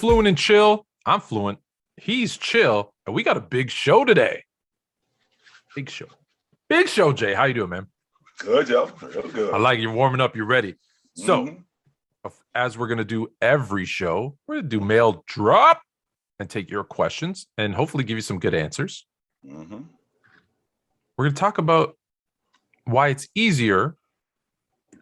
fluent and chill. I'm fluent. He's chill. And we got a big show today. Big show. Big show, Jay. How you doing, man? Good, Joe. Real good. I like you warming up. You're ready. So, as we're going to do every show, we're going to do mail drop and take your questions and hopefully give you some good answers. We're going to talk about why it's easier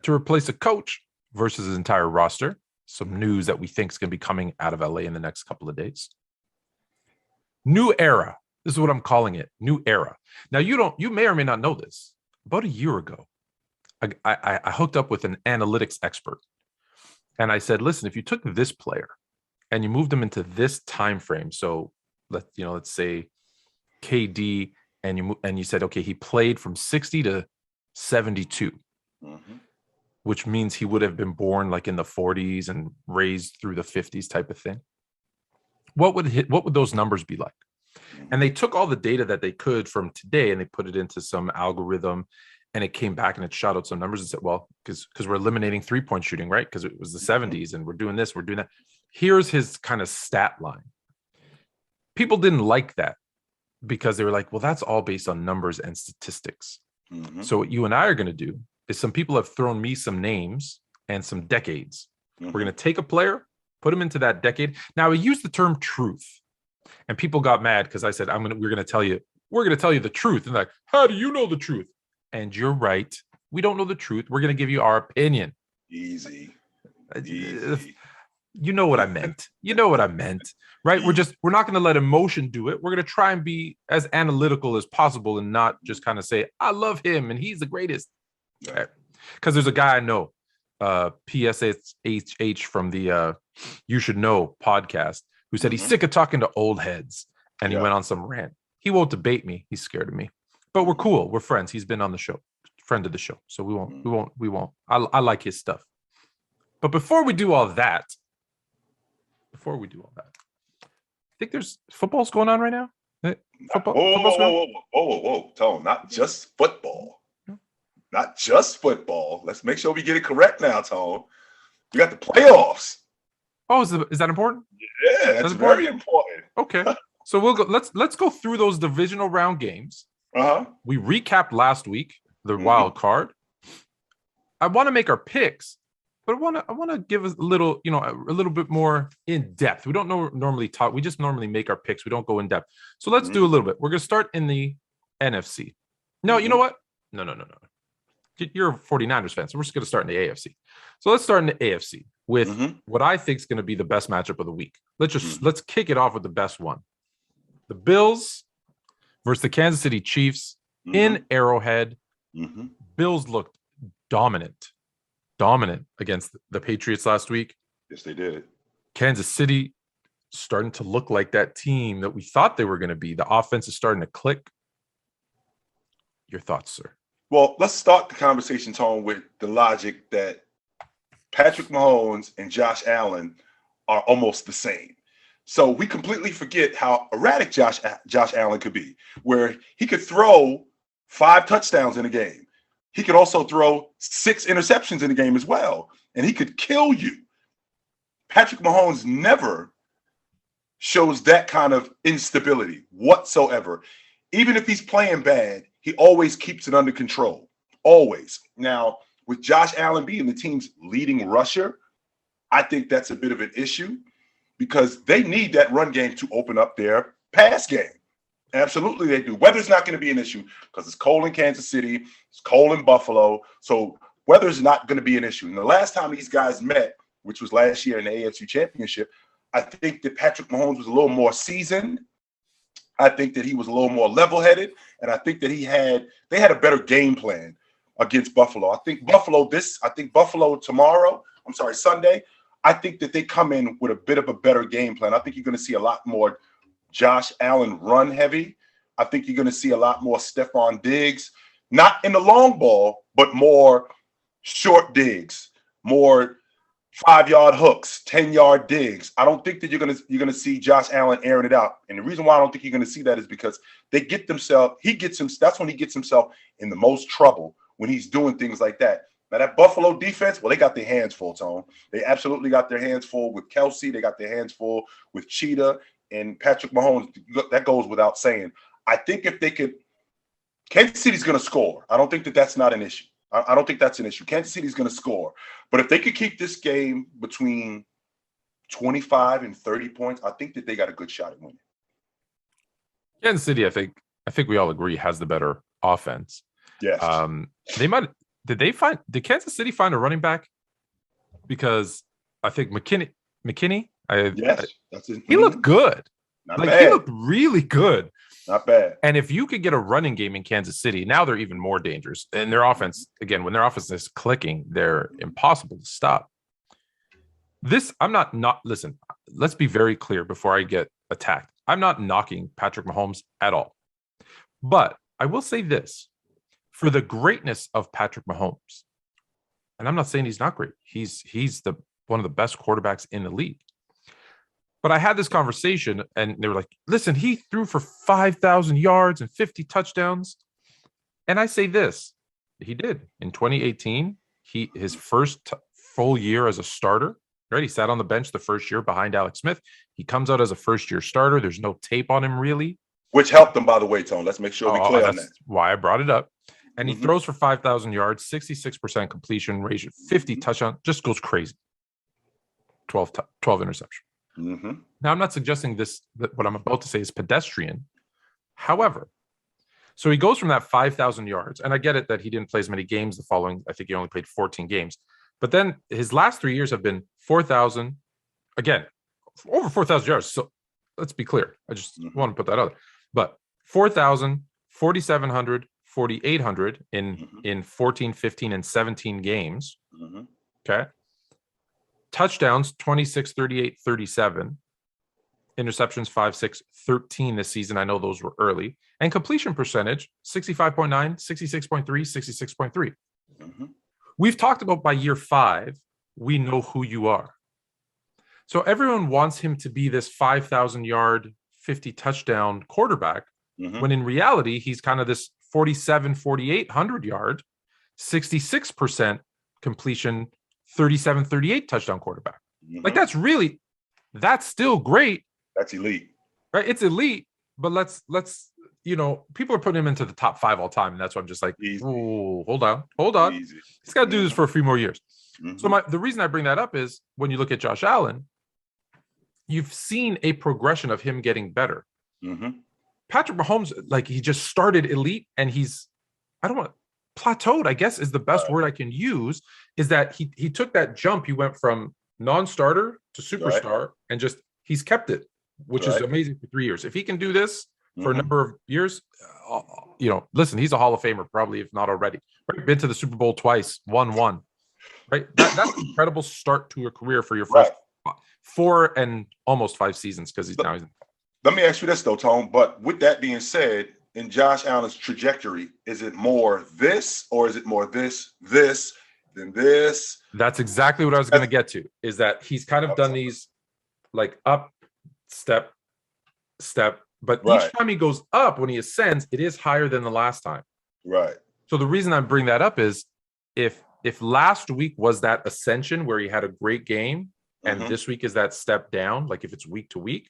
to replace a coach versus his entire roster. Some news that we think is going to be coming out of LA in the next couple of days. New era. This is what I'm calling it. New era. Now, you may or may not know this. About a year ago, I hooked up with an analytics expert. And I said, listen, if you took this player and you moved him into this time frame, so let's say KD, and you said, okay, he played from 60 to 72, which means he would have been born like in the 40s and raised through the 50s type of thing. What would those numbers be like? And they took all the data that they could from today and they put it into some algorithm, and it came back and it shot out some numbers and said, well, because we're eliminating 3-point shooting, right? Because it was the 70s and we're doing this, we're doing that. Here's his kind of stat line. People didn't like that because they were like, well, that's all based on numbers and statistics. So what you and I are going to do is, some people have thrown me some names and some decades. We're going to take a player, put him into that decade. Now, I use the term truth, and people got mad because I said, we're going to tell you the truth. And like, how do you know the truth? And you're right. We don't know the truth. We're going to give you our opinion. Easy. You know what I meant. You know what I meant, right? We're not going to let emotion do it. We're going to try and be as analytical as possible and not just kind of say, I love him and he's the greatest. Because there's a guy I know, PSHH from the You Should Know podcast, who said he's sick of talking to old heads, and he went on some rant. He won't debate me. He's scared of me, but we're cool. We're friends. He's been on the show, friend of the show. So we won't. I like his stuff. But before we do all that, I think there's football's going on right now. Whoa, Tone, not just football. Not just football. Let's make sure we get it correct now, Tone. We got the playoffs. Oh, is that important? Yeah, that's very important. Okay. So we'll go. Let's go through those divisional round games. We recapped last week the wild card. I want to make our picks, but I want to give us a little bit more in depth. We don't normally talk. We just normally make our picks. We don't go in depth. So let's do a little bit. We're gonna start in the NFC. No, you know what? No. You're a 49ers fan, so we're just going to start in the AFC. So let's start in the AFC with what I think is going to be the best matchup of the week. Let's kick it off with the best one. The Bills versus the Kansas City Chiefs in Arrowhead. Bills looked dominant against the Patriots last week. Yes, they did. Kansas City starting to look like that team that we thought they were going to be. The offense is starting to click. Your thoughts, sir? Well, let's start the conversation, Tone, with the logic that Patrick Mahomes and Josh Allen are almost the same. So we completely forget how erratic Josh Allen could be, where he could throw 5 touchdowns in a game. He could also throw 6 interceptions in a game as well, and he could kill you. Patrick Mahomes never shows that kind of instability whatsoever. Even if he's playing bad, he always keeps it under control. Always. Now, with Josh Allen being the team's leading rusher, I think that's a bit of an issue because they need that run game to open up their pass game. Absolutely they do. Weather's not going to be an issue because it's cold in Kansas City. It's cold in Buffalo. So weather's not going to be an issue. And the last time these guys met, which was last year in the AFC Championship, I think that Patrick Mahomes was a little more seasoned. I think that he was a little more level-headed, and I think that they had a better game plan against Buffalo. I think Buffalo Sunday, I think that they come in with a bit of a better game plan. I think you're going to see a lot more Josh Allen run heavy. I think you're going to see a lot more Stephon Diggs, not in the long ball, but more short digs, more 5-yard hooks, 10-yard digs. I don't think that you're gonna see Josh Allen airing it out. And the reason why I don't think you're gonna see that is because that's when he gets himself in the most trouble, when he's doing things like that. Now that Buffalo defense, well, they got their hands full, Tone. They absolutely got their hands full with Kelsey. They got their hands full with Cheetah and Patrick Mahomes. That goes without saying. I think if they could, Kansas City's going to score. I don't think that's not an issue. I don't think that's an issue. Kansas City's going to score. But if they could keep this game between 25 and 30 points, I think that they got a good shot at winning. Kansas City, I think we all agree, has the better offense. Yes. Did Kansas City find a running back? Because I think McKinney, he looked good. Not bad. He looked really good. Not bad. And if you could get a running game in Kansas City, now they're even more dangerous. And their offense, again, when their offense is clicking, they're impossible to stop. Listen, let's be very clear before I get attacked. I'm not knocking Patrick Mahomes at all. But I will say this. For the greatness of Patrick Mahomes, and I'm not saying he's not great. He's one of the best quarterbacks in the league. But I had this conversation, and they were like, listen, he threw for 5,000 yards and 50 touchdowns. And I say this, he did. In 2018, his first full year as a starter, right? He sat on the bench the first year behind Alex Smith. He comes out as a first-year starter. There's no tape on him, really. Which helped him, by the way, Tone. Let's make sure we clear on that. That's why I brought it up. And he throws for 5,000 yards, 66% completion rate, 50 touchdowns, just goes crazy. 12 interception. Now, I'm not suggesting that what I'm about to say is pedestrian. However, so he goes from that 5,000 yards, and I get it that he didn't play as many games the following. I think he only played 14 games. But then his last 3 years have been 4,000, again, over 4,000 yards. So let's be clear. I just want to put that out there. But 4,000, 4,700, 4,800 in 14, 15, and 17 games. Okay. Touchdowns, 26, 38, 37. Interceptions, 5, 6, 13 this season. I know those were early. And completion percentage, 65.9, 66.3, 66.3. We've talked about by year 5, we know who you are. So everyone wants him to be this 5,000 yard, 50 touchdown quarterback, when in reality, he's kind of this 47, 4,800 yard, 66% completion, 37, 38 touchdown quarterback. Like that's still great. That's elite. Right? It's elite, but let's people are putting him into the top 5 all time. And that's why I'm just like, oh, hold on. Easy. He's got to do this for a few more years. So the reason I bring that up is when you look at Josh Allen, you've seen a progression of him getting better. Patrick Mahomes, like he just started elite and plateaued, I guess is the best word I can use, is that he took that jump. He went from non-starter to superstar and he's kept it, which is amazing for 3 years. If he can do this for a number of years, listen, he's a Hall of Famer, probably, if not already. Right? Been to the Super Bowl twice, won one. Right? That's an incredible start to a career for your first 4 and almost 5 seasons, because he's now. Let me ask you this though, Tone. But with that being said, in Josh Allen's trajectory, is it more this, or is it more this, then this? That's exactly what I was going to get to. Is that he's kind of done these like up, step, but each time he goes up, when he ascends, it is higher than the last time. Right. So the reason I bring that up is if last week was that ascension where he had a great game, and this week is that step down, like if it's week to week,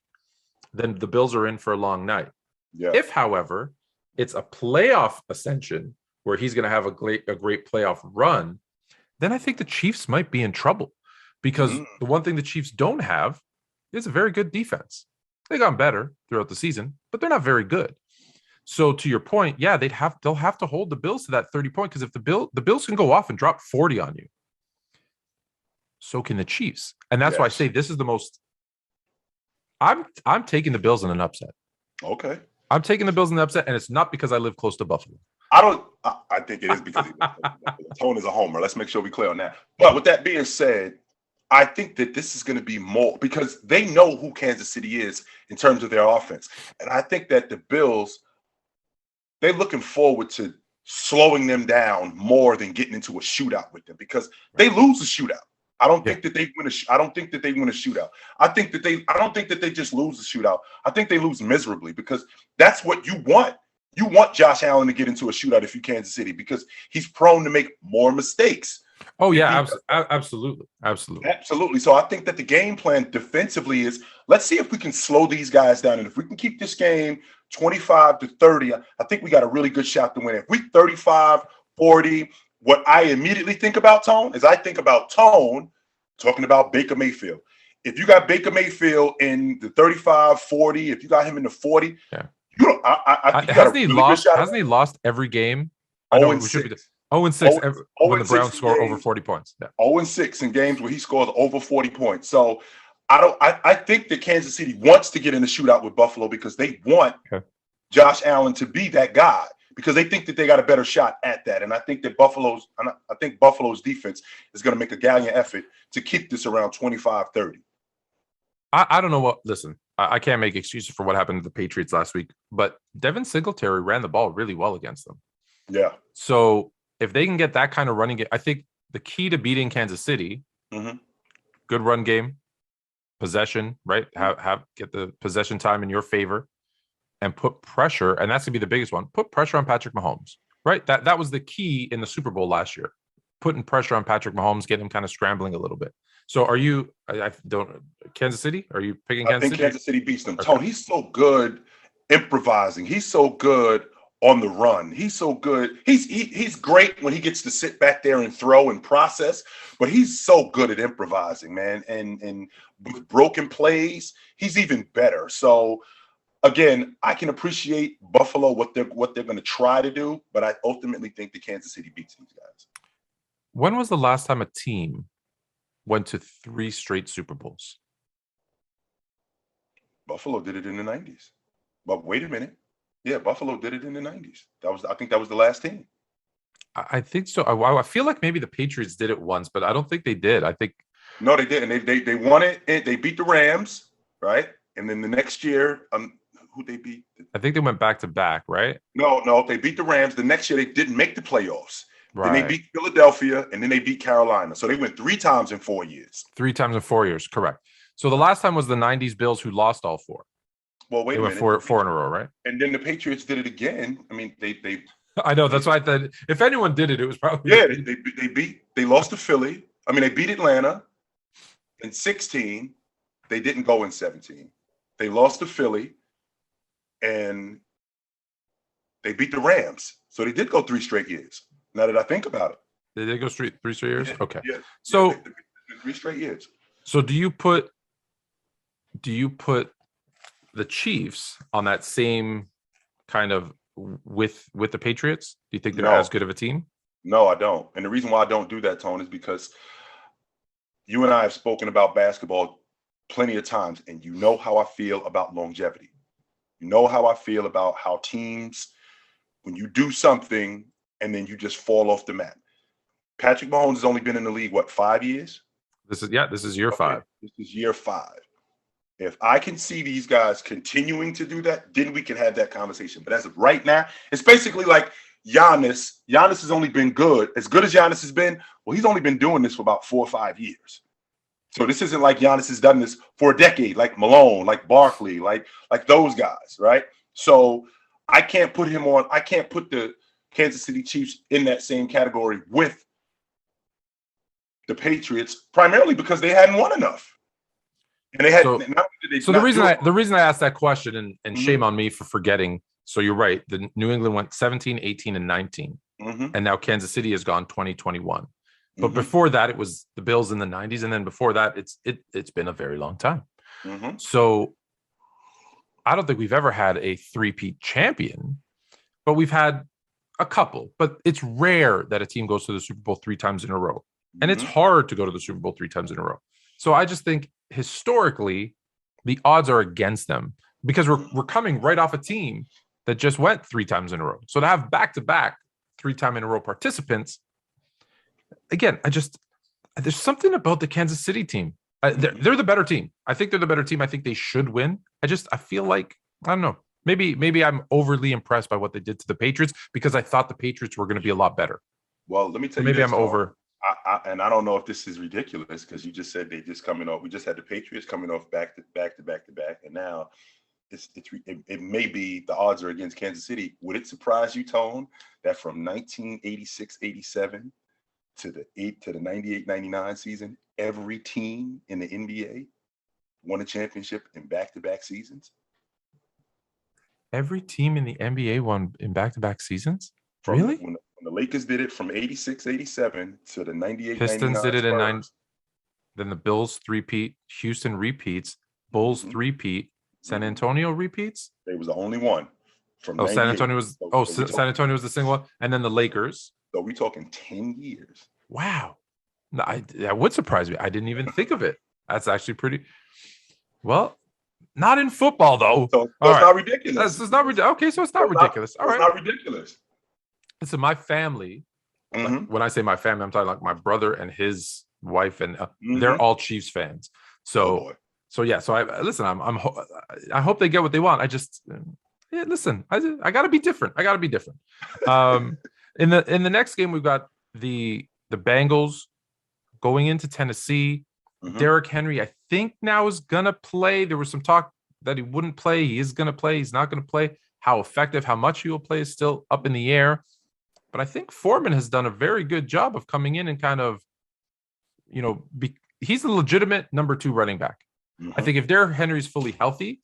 then the Bills are in for a long night. Yeah. If, however, it's a playoff ascension where he's going to have a great playoff run, then I think the Chiefs might be in trouble, because the one thing the Chiefs don't have is a very good defense. They got better throughout the season, but they're not very good. So to your point, yeah, they'll have to hold the Bills to that 30 point, because if the Bills can go off and drop 40 on you, so can the Chiefs. And that's why I say this is the most. I'm taking the Bills in an upset. Okay. I'm taking the Bills in the upset, and it's not because I live close to Buffalo. I think it is because Tone is a homer. Let's make sure we clear on that. But with that being said, I think that this is going to be more, because they know who Kansas City is in terms of their offense. And I think that the Bills, they're looking forward to slowing them down more than getting into a shootout with them, because they lose a shootout. I don't think that they win I don't think that they win a shootout. I don't think that they just lose the shootout. I think they lose miserably, because that's what you want. You want Josh Allen to get into a shootout if you're Kansas City, because he's prone to make more mistakes. Oh If yeah, he absolutely, absolutely. Absolutely. So I think that the game plan defensively is let's see if we can slow these guys down. And if we can keep this game 25-30, I think we got a really good shot to win. If we 35-40, what I immediately think about, Tone, is I think about Tone talking about Baker Mayfield. If you got Baker Mayfield in the 35-40, if you got him in the 40, Yeah. you don't, I think you got a Hasn't he really good lost? shot at Hasn't he lost every game? I 0 know and we should be 6. 0-6 0 when the 6 Browns in score over games. 40 points. Yeah. 0-6 in games where he scores over 40 points. So I think that Kansas City wants to get in a shootout with Buffalo because they want Josh Allen to be that guy because they think that they got a better shot at that. And I think that Buffalo's defense is going to make a gallant effort to keep this around 25-30. I don't know what. Listen, I can't make excuses for what happened to the Patriots last week, but Devin Singletary ran the ball really well against them. Yeah. So if they can get that kind of running game, I think the key to beating Kansas City, good run game, possession, right? Have get the possession time in your favor and put pressure, and that's gonna be the biggest one. Put pressure on Patrick Mahomes, right? That was the key in the Super Bowl last year. Putting pressure on Patrick Mahomes, getting him kind of scrambling a little bit. So are you I don't Kansas City? Are you picking Kansas City? I think Kansas City beats them. Okay. Tone, he's so good improvising. He's so good on the run. He's so good. He's great when he gets to sit back there and throw and process, but he's so good at improvising, man. And with broken plays, he's even better. So again, I can appreciate Buffalo what they're going to try to do, but I ultimately think the Kansas City beats these guys. When was the last time a team went to 3 straight Super Bowls? Buffalo did it in the 90s. But wait a minute. Yeah, Buffalo did it in the 90s. I think that was the last team. I think so. I feel like maybe the Patriots did it once, but I don't think they did. I think no, they didn't. They won it. They beat the Rams, right? And then the next year, who they beat? I think they went back to back, right? No, they beat the Rams. The next year, they didn't make the playoffs. Right. Then they beat Philadelphia, and then they beat Carolina. So they went 3 times in 4 years. 3 times in 4 years, correct. So the last time was the 90s Bills who lost all 4. Well, wait a minute. They went four in a row, right? And then the Patriots did it again. I mean, they I know. That's why I thought if anyone did it, it was probably they lost to Philly. I mean, they beat Atlanta in 16. They didn't go in 17. They lost to Philly, and they beat the Rams. So they did go 3 straight years. Now that I think about it, did they go 3 straight years? Yeah, okay. Yeah, so 3 straight years. So do you put the Chiefs on that same kind of with the Patriots? Do you think they're as good of a team? No, I don't. And the reason why I don't do that, Tone, is because you and I have spoken about basketball plenty of times, and you know how I feel about longevity. You know how I feel about how teams, when you do something and then you just fall off the mat. Patrick Mahomes has only been in the league, 5 years? This is year 5. This is year 5. If I can see these guys continuing to do that, then we can have that conversation. But as of right now, it's basically like Giannis. Giannis has only been as good as Giannis has been. Well, he's only been doing this for about 4 or 5 years. So this isn't like Giannis has done this for a decade, like Malone, like Barkley, like those guys, right? So I can't put the Kansas City Chiefs in that same category with the Patriots, primarily because they hadn't won enough. And they had. So the reason I asked that question, and shame on me for forgetting. So you're right. The New England went 17, 18, and 19, and now Kansas City has gone 20, 21. But before that, it was the Bills in the 90s, and then before that, it's been a very long time. So I don't think we've ever had a 3-peat champion, but we've had a couple. But it's rare that a team goes to the Super Bowl 3 times in a row, and it's hard to go to the Super Bowl 3 times in a row. So I just think historically, the odds are against them because we're coming right off a team that just went 3 times in a row. So to have back-to-back 3-time in a row participants, again, there's something about the Kansas City team. They're the better team. I think they're the better team. I think they should win. I feel like, I don't know. Maybe I'm overly impressed by what they did to the Patriots because I thought the Patriots were going to be a lot better. Well, let me tell you. Maybe I'm over. And I don't know if this is ridiculous because you just said they just coming off. We just had the Patriots coming off back to back, and now it may be the odds are against Kansas City. Would it surprise you, Tone, that from 1986-87 to the 98-99 season, every team in the NBA won a championship in back-to-back seasons? Every team in the NBA won in back-to-back seasons? From Really? when the Lakers did it from 86-87 to the 98-99 Pistons did it in 9. Spurs. Then the Bills three-peat. Houston repeats. Bulls three-peat. San Antonio repeats? They was the only one from Oh, San 98. Antonio was So San Antonio was the single one. And then the Lakers. So we talking 10 years. Wow. No, that would surprise me. I didn't even think of it. That's actually pretty well. Not in football, though. So it's not ridiculous. It's not ridiculous. Okay, so it's not ridiculous. All right. It's not ridiculous. Listen, my family, when I say my family, I'm talking like my brother and his wife, and they're all Chiefs fans. So, I hope they get what they want. I just, listen, I got to be different. In the next game, we've got the Bengals going into Tennessee. Derrick Henry, I think now is gonna play. There was some talk that he wouldn't play. He is gonna play. He's not gonna play. How effective, how much he will play is still up in the air. But I think Foreman has done a very good job of coming in and kind of, he's the legitimate number 2 running back. I think if Derrick Henry's fully healthy,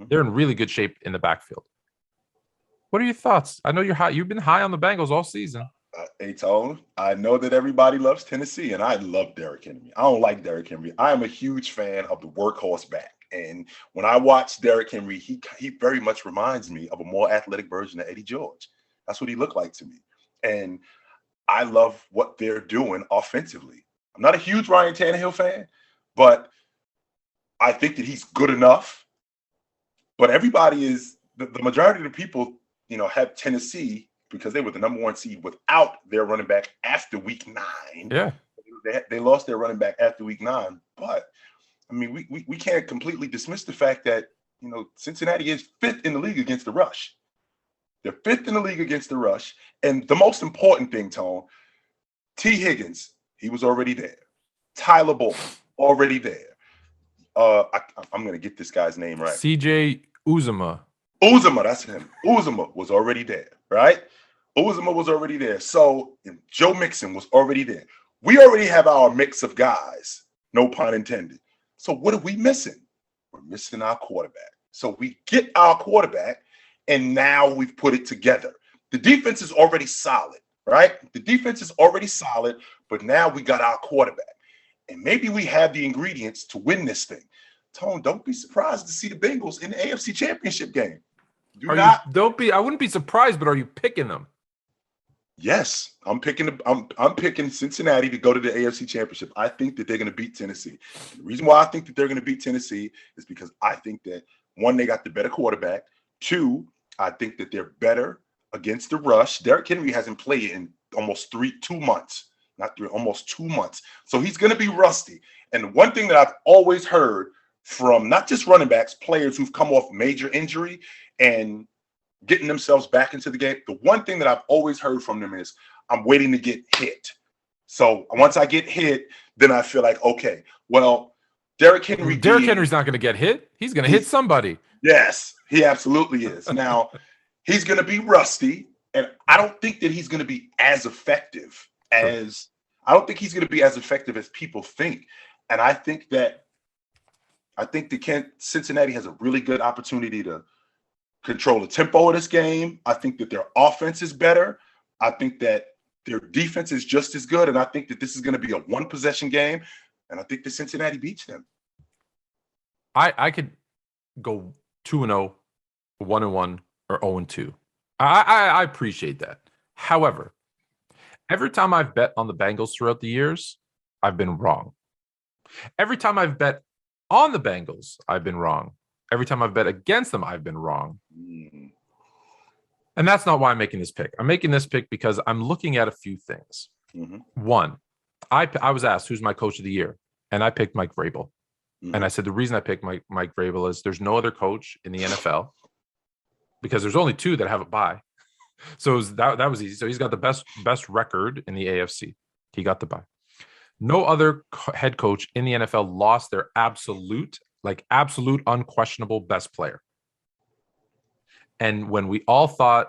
they're in really good shape in the backfield. What are your thoughts? I know you're high. You've been high on the Bengals all season. Hey, Tone, I know that everybody loves Tennessee, and I love Derrick Henry. I don't like Derrick Henry. I am a huge fan of the workhorse back. And when I watch Derrick Henry, he very much reminds me of a more athletic version of Eddie George. That's what he looked like to me. And I love what they're doing offensively. I'm not a huge Ryan Tannehill fan, but I think that he's good enough. But everybody is, the majority of the people, have Tennessee because they were the number 1 seed without their running back after week 9. Yeah. They lost their running back after week 9. But, I mean, we can't completely dismiss the fact that, Cincinnati is 5th in the league against the rush. They're 5th in the league against the rush. And the most important thing, Tone, T. Higgins, he was already there. Tyler Boyd, already there. I'm going to get this guy's name right. CJ Uzomah. Uzomah, that's him. Uzomah was already there, right? Uzomah was already there. So Joe Mixon was already there. We already have our mix of guys, no pun intended. So what are we missing? We're missing our quarterback. So we get our quarterback, and now we've put it together. The defense is already solid, right? The defense is already solid, but now we got our quarterback. And maybe we have the ingredients to win this thing. Tone, don't be surprised to see the Bengals in the AFC Championship game. I wouldn't be surprised, but are you picking them? Yes, I'm picking Cincinnati to go to the AFC Championship. I think that they're going to beat Tennessee. And the reason why I think that they're going to beat Tennessee is because I think that, 1, they got the better quarterback. 2, I think that they're better against the rush. Derrick Henry hasn't played in almost 2 months. Almost 2 months. So he's going to be rusty. And one thing that I've always heard from not just running backs, players who've come off major injury and getting themselves back into the game, the one thing that I've always heard from them is, I'm waiting to get hit. So once I get hit, then I feel like, okay, well, Derrick Henry's not going to get hit. He's going to hit somebody. Yes, he absolutely is. Now, he's going to be rusty, and I don't think that he's going to be as effective as people think. And I think that Cincinnati has a really good opportunity to control the tempo of this game. I think that their offense is better. I think that their defense is just as good. And I think that this is going to be a 1-possession game. And I think that Cincinnati beats them. I could go 2-0, 1-1, or 0-2. I appreciate that. However, every time I've bet on the Bengals throughout the years, I've been wrong. Every time I've bet on the Bengals, I've been wrong. Every time I've bet against them, I've been wrong. And that's not why I'm making this pick. I'm making this pick because I'm looking at a few things. One, I was asked, who's my coach of the year? And I picked Mike Vrabel. And I said, the reason I picked Mike Vrabel is there's no other coach in the NFL because there's only 2 that have a bye. So that was easy. So he's got the best record in the AFC. He got the bye. No other head coach in the NFL lost their absolute unquestionable best player. And when we all thought,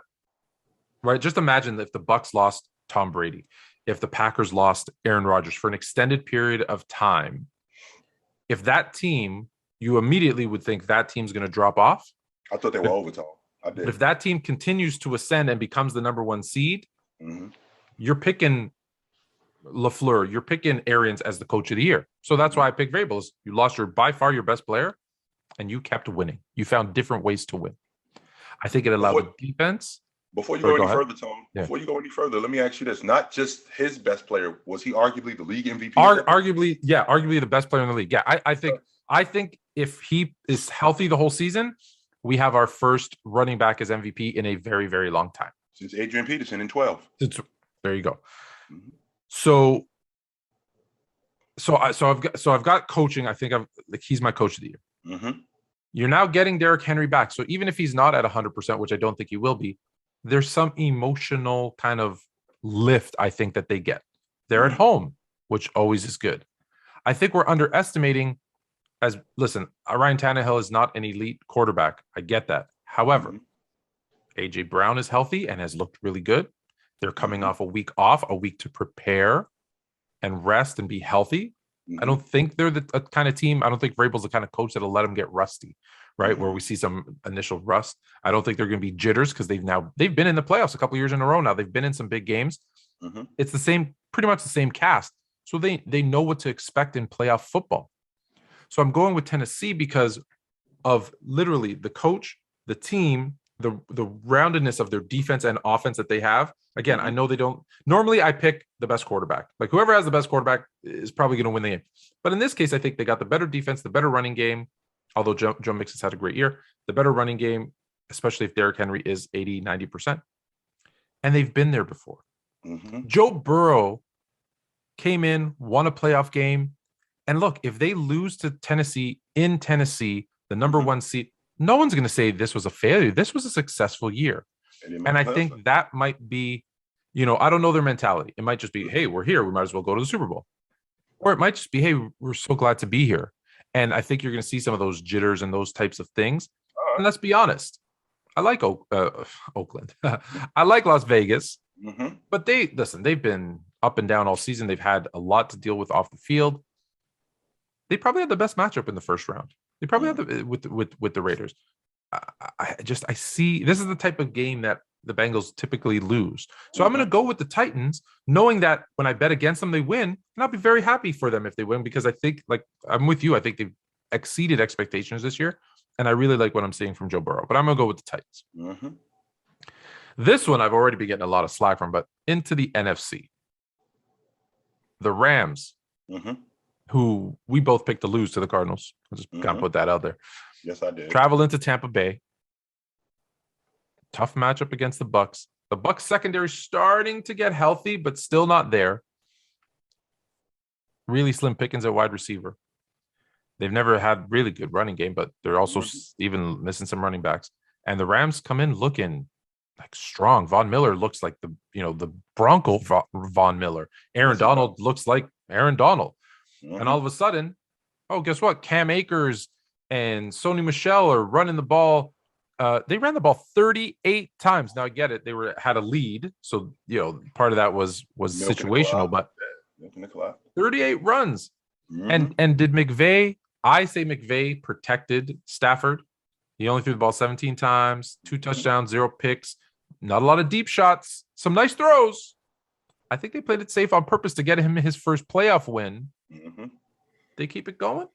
right, just imagine if the Bucs lost Tom Brady. if the Packers lost Aaron Rodgers for an extended period of time, if that team, you immediately would think that team's going to drop off. I thought they were overtime. I did. But if that team continues to ascend and becomes the number one seed, you're picking LaFleur, you're picking Arians as the coach of the year. So that's why I picked Vrabel. You lost by far your best player, and you kept winning. You found different ways to win. I think it allowed the defense. Before you go any further, Tom, before you go any further, let me ask you this. Not just his best player. Was he arguably the league MVP? Arguably the best player in the league. Yeah, I think if he is healthy the whole season, we have our first running back as MVP in a very, very long time. Since Adrian Peterson in 12. There you go. So I've got coaching. I think he's my coach of the year. You're now getting Derrick Henry back. So even if he's not at 100%, which I don't think he will be, there's some emotional kind of lift I think that they get. They're at home, which always is good. I think we're underestimating Ryan Tannehill is not an elite quarterback. I get that. However, A.J. Brown is healthy and has looked really good. They're coming off a week to prepare and rest and be healthy. I don't think they're the kind of team. I don't think Vrabel's the kind of coach that'll let them get rusty, right? Where we see some initial rust. I don't think they're going to be jitters because they've been in the playoffs a couple of years in a row now. They've been in some big games. It's pretty much the same cast. So they know what to expect in playoff football. So I'm going with Tennessee because of literally the coach, the team, the roundedness of their defense and offense that they have. Again, I know they don't. Normally, I pick the best quarterback. Like whoever has the best quarterback is probably going to win the game. But in this case, I think they got the better defense, the better running game. Although Joe Mix has had a great year, the better running game, especially if Derrick Henry is 80, 90%. And they've been there before. Joe Burrow came in, won a playoff game. And look, if they lose to Tennessee in Tennessee, the number one seed, no one's going to say this was a failure. This was a successful year. And I think that might be, I don't know their mentality. It might just be, hey, we're here. We might as well go to the Super Bowl. Or it might just be, hey, we're so glad to be here. And I think you're going to see some of those jitters and those types of things. And let's be honest. I like Oakland. I like Las Vegas. But they've been up and down all season. They've had a lot to deal with off the field. They probably had the best matchup in the first round. They probably had with the Raiders. I see this is the type of game that the Bengals typically lose. So I'm going to go with the Titans, knowing that when I bet against them, they win. And I'll be very happy for them if they win, because I think, like, I'm with you. I think they've exceeded expectations this year. And I really like what I'm seeing from Joe Burrow. But I'm going to go with the Titans. This one I've already been getting a lot of slack from, but into the NFC. The Rams, who we both picked to lose to the Cardinals. I just got to put that out there. Yes, I did. Travel into Tampa Bay. Tough matchup against the Bucs. The Bucs secondary starting to get healthy, but still not there. Really slim pickings at wide receiver. They've never had really good running game, but they're also even missing some running backs. And the Rams come in looking like strong. Von Miller looks like the Bronco Von Miller. Aaron Donald looks like Aaron Donald. And all of a sudden, guess what? Cam Akers and Sony Michel are running the ball. They ran the ball 38 times. Now I get it. They had a lead. So, part of that was situational, but 38 runs. And did McVay, I say McVay protected Stafford. He only threw the ball 17 times, 2 touchdowns, 0 picks, not a lot of deep shots, some nice throws. I think they played it safe on purpose to get him his first playoff win. They keep it going.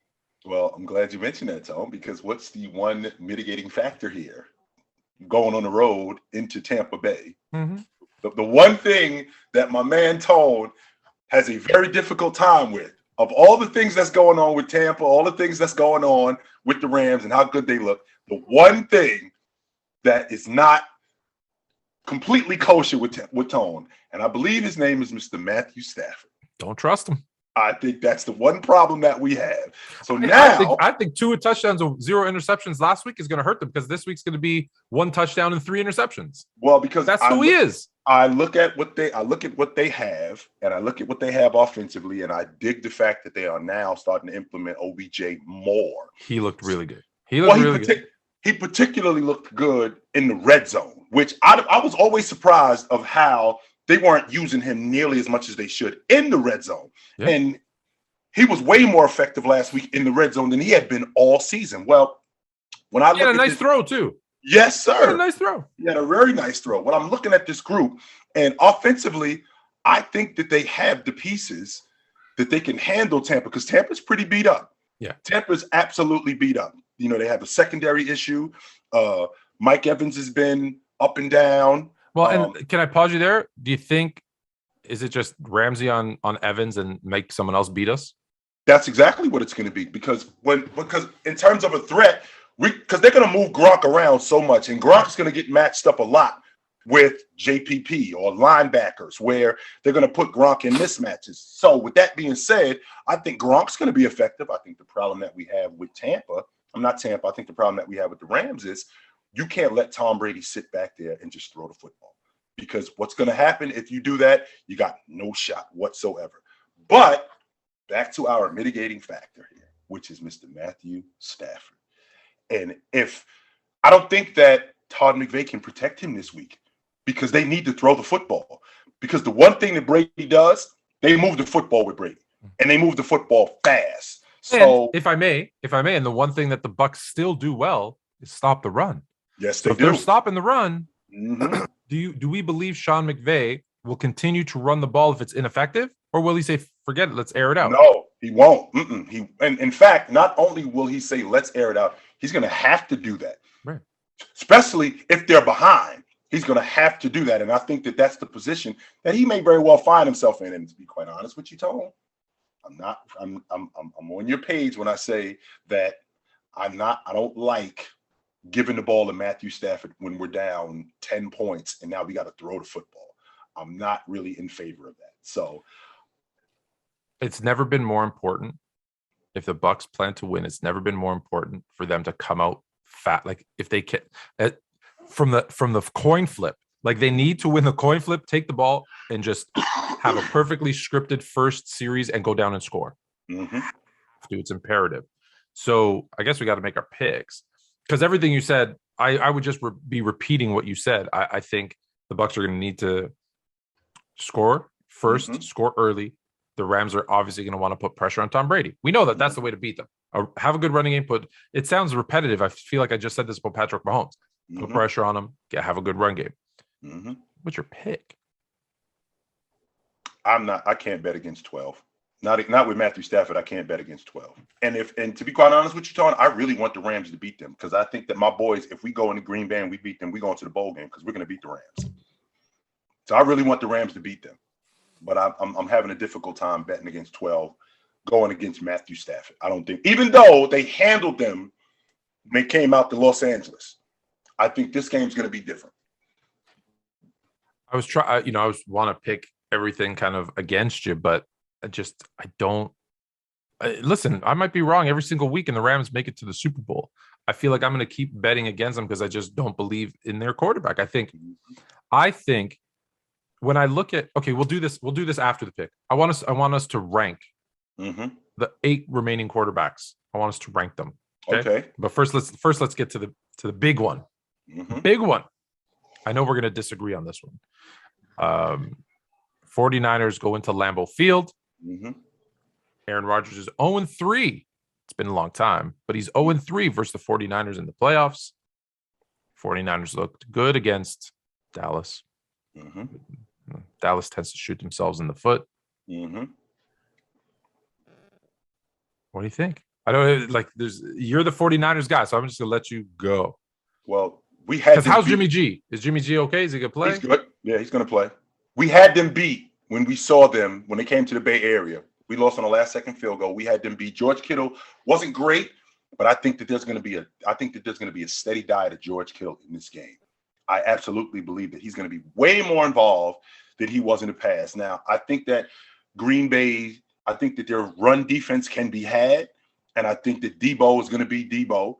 Well, I'm glad you mentioned that, Tom, because what's the one mitigating factor here? Going on the road into Tampa Bay. The one thing that my man Tone has a very difficult time with, of all the things that's going on with Tampa, all the things that's going on with the Rams and how good they look, the one thing that is not completely kosher with Tone, and I believe his name is Mr. Matthew Stafford. Don't trust him. I think that's the one problem that we have. So I think 2 touchdowns and 0 interceptions last week is going to hurt them, because this week's going to be 1 touchdown and 3 interceptions. Well, because that's who he is. I look at what they have, and I look at what they have offensively, and I dig the fact that they are now starting to implement OBJ more. He looked really good. Good. He particularly looked good in the red zone, which I was always surprised of how they weren't using him nearly as much as they should in the red zone. Yeah. And he was way more effective last week in the red zone than he had been all season. Well, when I look at a nice throw too. Yes, sir. He had a nice throw. He had a very nice throw. When I'm looking at this group, and offensively, I think that they have the pieces that they can handle Tampa, because Tampa's pretty beat up. Yeah. Tampa's absolutely beat up. You know, they have a secondary issue. Mike Evans has been up and down. Well, and can I pause you there? Do you think, is it just Ramsey on Evans and make someone else beat us? That's exactly what it's going to be, because in terms of a threat, because they're going to move Gronk around so much, and Gronk's going to get matched up a lot with JPP or linebackers, where they're going to put Gronk in mismatches. So with that being said, I think Gronk's going to be effective. I think the problem that we have with I think the problem that we have with the Rams is you can't let Tom Brady sit back there and just throw the football, because what's going to happen if you do that, you got no shot whatsoever. But back to our mitigating factor here, which is Mr. Matthew Stafford. And if I don't think that Todd McVay can protect him this week, because they need to throw the football. Because the one thing that Brady does, they move the football with Brady, and they move the football fast. So, and if I may, and the one thing that the Bucs still do well is stop the run. Yes, so they do. They're stopping the run. Do we believe Sean McVay will continue to run the ball if it's ineffective, or will he say, "Forget it, let's air it out"? No, he won't. And in fact, not only will he say, "Let's air it out," he's going to have to do that. Right. Especially if they're behind, he's going to have to do that. And I think that that's the position that he may very well find himself in. And to be quite honest with you, Tone, I'm on your page when I say that I don't like giving the ball to Matthew Stafford when we're down 10 points and now we got to throw the football. I'm not really in favor of that. So it's never been more important. If the Bucs plan to win, it's never been more important for them to come out fat. Like if they can, from the coin flip, like they need to win the coin flip, take the ball and just have a perfectly scripted first series and go down and score. Dude, it's imperative. So I guess we got to make our picks, because everything you said, I would just be repeating what you said. I think the Bucs are going to need to score first, score early. The Rams are obviously going to want to put pressure on Tom Brady. We know that that's the way to beat them. Have a good running game. But it sounds repetitive. I feel like I just said this about Patrick Mahomes. Put pressure on him. Have a good run game. What's your pick? I can't bet against 12. Not with Matthew Stafford. I can't bet against 12. And to be quite honest with you, Tony, I really want the Rams to beat them, because I think that my boys, if we go into Green Bay and we beat them, we go into the bowl game, because we're going to beat the Rams. So I really want the Rams to beat them. But I'm having a difficult time betting against 12, going against Matthew Stafford. I don't think, even though they handled them when they came out to Los Angeles, I think this game's going to be different. I was want to pick everything kind of against you, but I don't. Listen, I might be wrong every single week, and the Rams make it to the Super Bowl. I feel like I'm going to keep betting against them because I just don't believe in their quarterback. I think when I look at, okay, we'll do this after the pick. I want us to rank the 8 remaining quarterbacks. I want us to rank them. Okay. But first let's get to the big one. Big one. I know we're going to disagree on this one. 49ers go into Lambeau Field. Aaron Rodgers is 0-3. It's been a long time, but he's 0-3 versus the 49ers in the playoffs. 49ers looked good against Dallas. Dallas tends to shoot themselves in the foot. What do you think? I don't like. You're the 49ers guy, so I'm just gonna let you go. Well, we had. Because how's Jimmy G? Is Jimmy G okay? Is he gonna play? He's good. Yeah, he's gonna play. We had them beat when we saw them when they came to the Bay Area. We lost on the last second field goal. We had them beat. George Kittle wasn't great, but I think that there's going to be a steady diet of George Kittle in this game. I absolutely believe that he's going to be way more involved than he was in the past. Now, I think that Green Bay, I think that their run defense can be had, and I think that Debo is going to be Debo.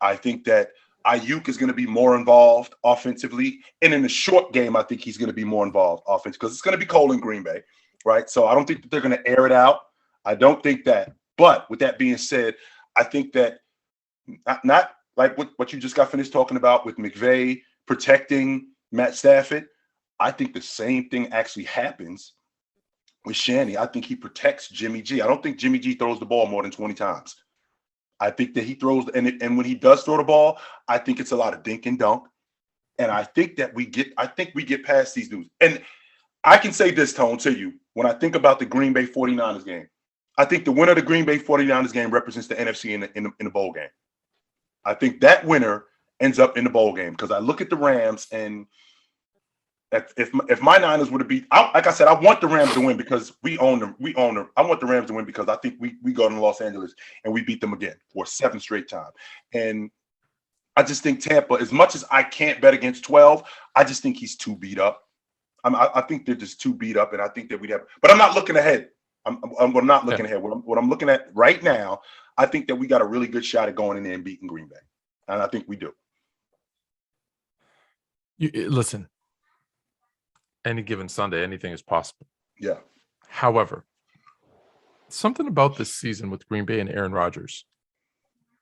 I think that Ayuk is going to be more involved offensively, and in the short game, I think he's going to be more involved offensively because it's going to be cold in Green Bay, right? So I don't think that they're going to air it out. I don't think that. But with that being said, I think that not like what you just got finished talking about with McVay protecting Matt Stafford. I think the same thing actually happens with Shanny. I think he protects Jimmy G. I don't think Jimmy G throws the ball more than 20 times. I think that he throws, and when he does throw the ball, I think it's a lot of dink and dunk. And I think we get past these dudes. And I can say this, Tone, to you. When I think about the Green Bay 49ers game, I think the winner of the Green Bay 49ers game represents the NFC in the bowl game. I think that winner ends up in the bowl game because I look at the Rams, and if my Niners would have beat, like I said, I want the Rams to win because we own them. I want the Rams to win because I think we go to Los Angeles and we beat them again for a 7th straight time. And I just think Tampa, as much as I can't bet against 12, I just think he's too beat up. I think they're just too beat up, and I think that we'd have. But I'm not looking ahead. I'm not looking ahead. What I'm looking at right now, I think that we got a really good shot at going in there and beating Green Bay, and I think we do. Listen, any given Sunday, anything is possible. Yeah. However, something about this season with Green Bay and Aaron Rodgers,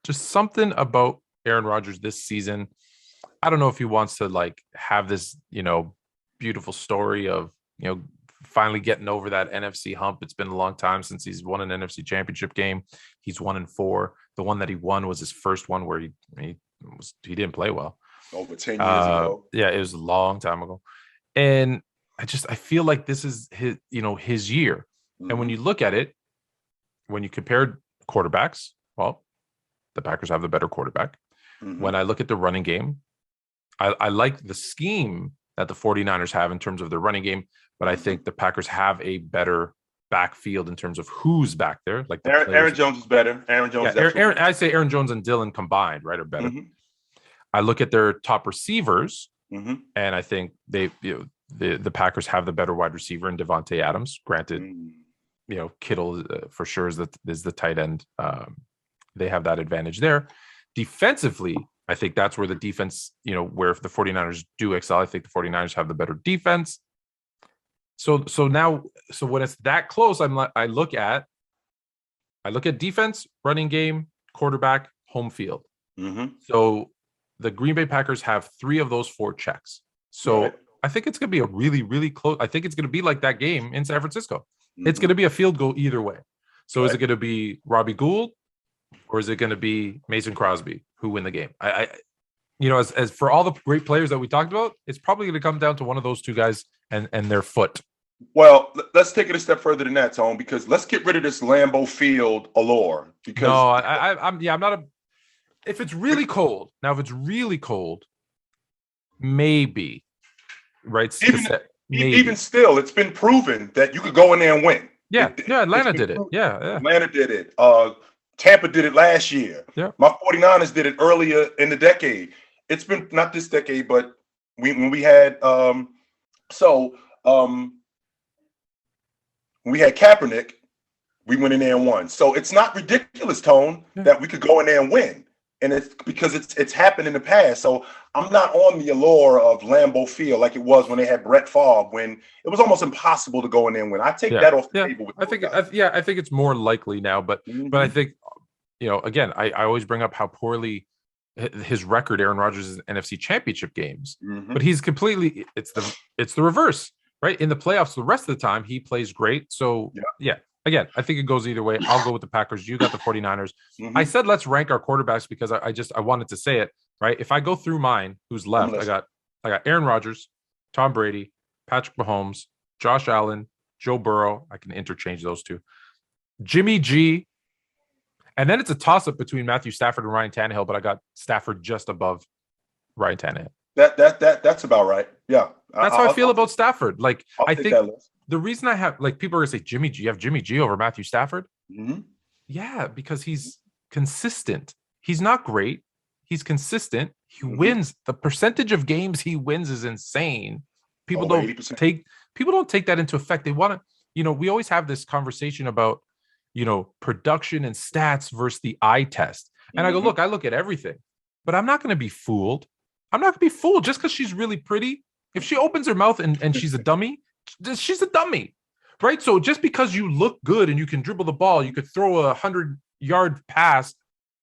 just something about Aaron Rodgers this season. I don't know if he wants to have this, beautiful story of, finally getting over that NFC hump. It's been a long time since he's won an NFC championship game. He's 1-4. The one that he won was his first one where he didn't play well. Over 10 years ago. Yeah, it was a long time ago. And I feel like this is his, his year. Mm-hmm. And when you look at it, when you compare quarterbacks, well, the Packers have the better quarterback. Mm-hmm. When I look at the running game, I like the scheme that the 49ers have in terms of their running game, but I think the Packers have a better backfield in terms of who's back there. Like Aaron Jones is better. I say Aaron Jones and Dillon combined, right, are better. Mm-hmm. I look at their top receivers, and I think the Packers have the better wide receiver in Devontae Adams. Granted, Kittle for sure is the tight end. They have that advantage there. Defensively, I think that's where the defense, where if the 49ers do excel, I think the 49ers have the better defense. So when it's that close, I look at defense, running game, quarterback, home field. Mm-hmm. So the Green Bay Packers have 3 of those 4 checks. So right. I think it's going to be a really, really close. I think it's going to be like that game in San Francisco. Mm-hmm. It's going to be a field goal either way. So right. Is it going to be Robbie Gould or is it going to be Mason Crosby who win the game? As for all the great players that we talked about, it's probably going to come down to one of those 2 guys and their foot. Well, let's take it a step further than that, Tone, because let's get rid of this Lambeau Field allure. Because no, I'm not a. If it's really cold, maybe, right? Even still, it's been proven that you could go in there and win. Yeah, Atlanta did it. Yeah, Atlanta did it. Tampa did it last year. Yeah, my 49ers did it earlier in the decade. It's been not this decade, but when we had when we had Kaepernick, we went in there and won. So it's not ridiculous, Tone, that we could go in there and win. And it's because it's happened in the past. So I'm not on the allure of Lambeau Field like it was when they had Brett Favre, when it was almost impossible to go in there and win. I take that off the table. I think it's more likely now, but I think, again, I always bring up how poorly his record, Aaron Rodgers, is in NFC Championship games, but he's completely. It's the reverse, right? In the playoffs, the rest of the time he plays great. So Again, I think it goes either way. I'll go with the Packers. You got the 49ers. Mm-hmm. I said let's rank our quarterbacks because I wanted to say it, right? If I go through mine, who's left? I got Aaron Rodgers, Tom Brady, Patrick Mahomes, Josh Allen, Joe Burrow. I can interchange those 2. Jimmy G. And then it's a toss-up between Matthew Stafford and Ryan Tannehill, but I got Stafford just above Ryan Tannehill. That's about right. Yeah. That's how I feel about Stafford. I think the reason I have, people are going to say, Jimmy G, you have Jimmy G over Matthew Stafford? Mm-hmm. Yeah, because he's consistent. He's not great. He's consistent. He wins. The percentage of games he wins is insane. People don't 80%. Take that into effect. They want to, we always have this conversation about, production and stats versus the eye test. And I go, look, I look at everything, but I'm not going to be fooled. I'm not going to be fooled just because she's really pretty. If she opens her mouth and she's a dummy, she's a dummy, right? So just because you look good and you can dribble the ball, you could throw a 100-yard pass.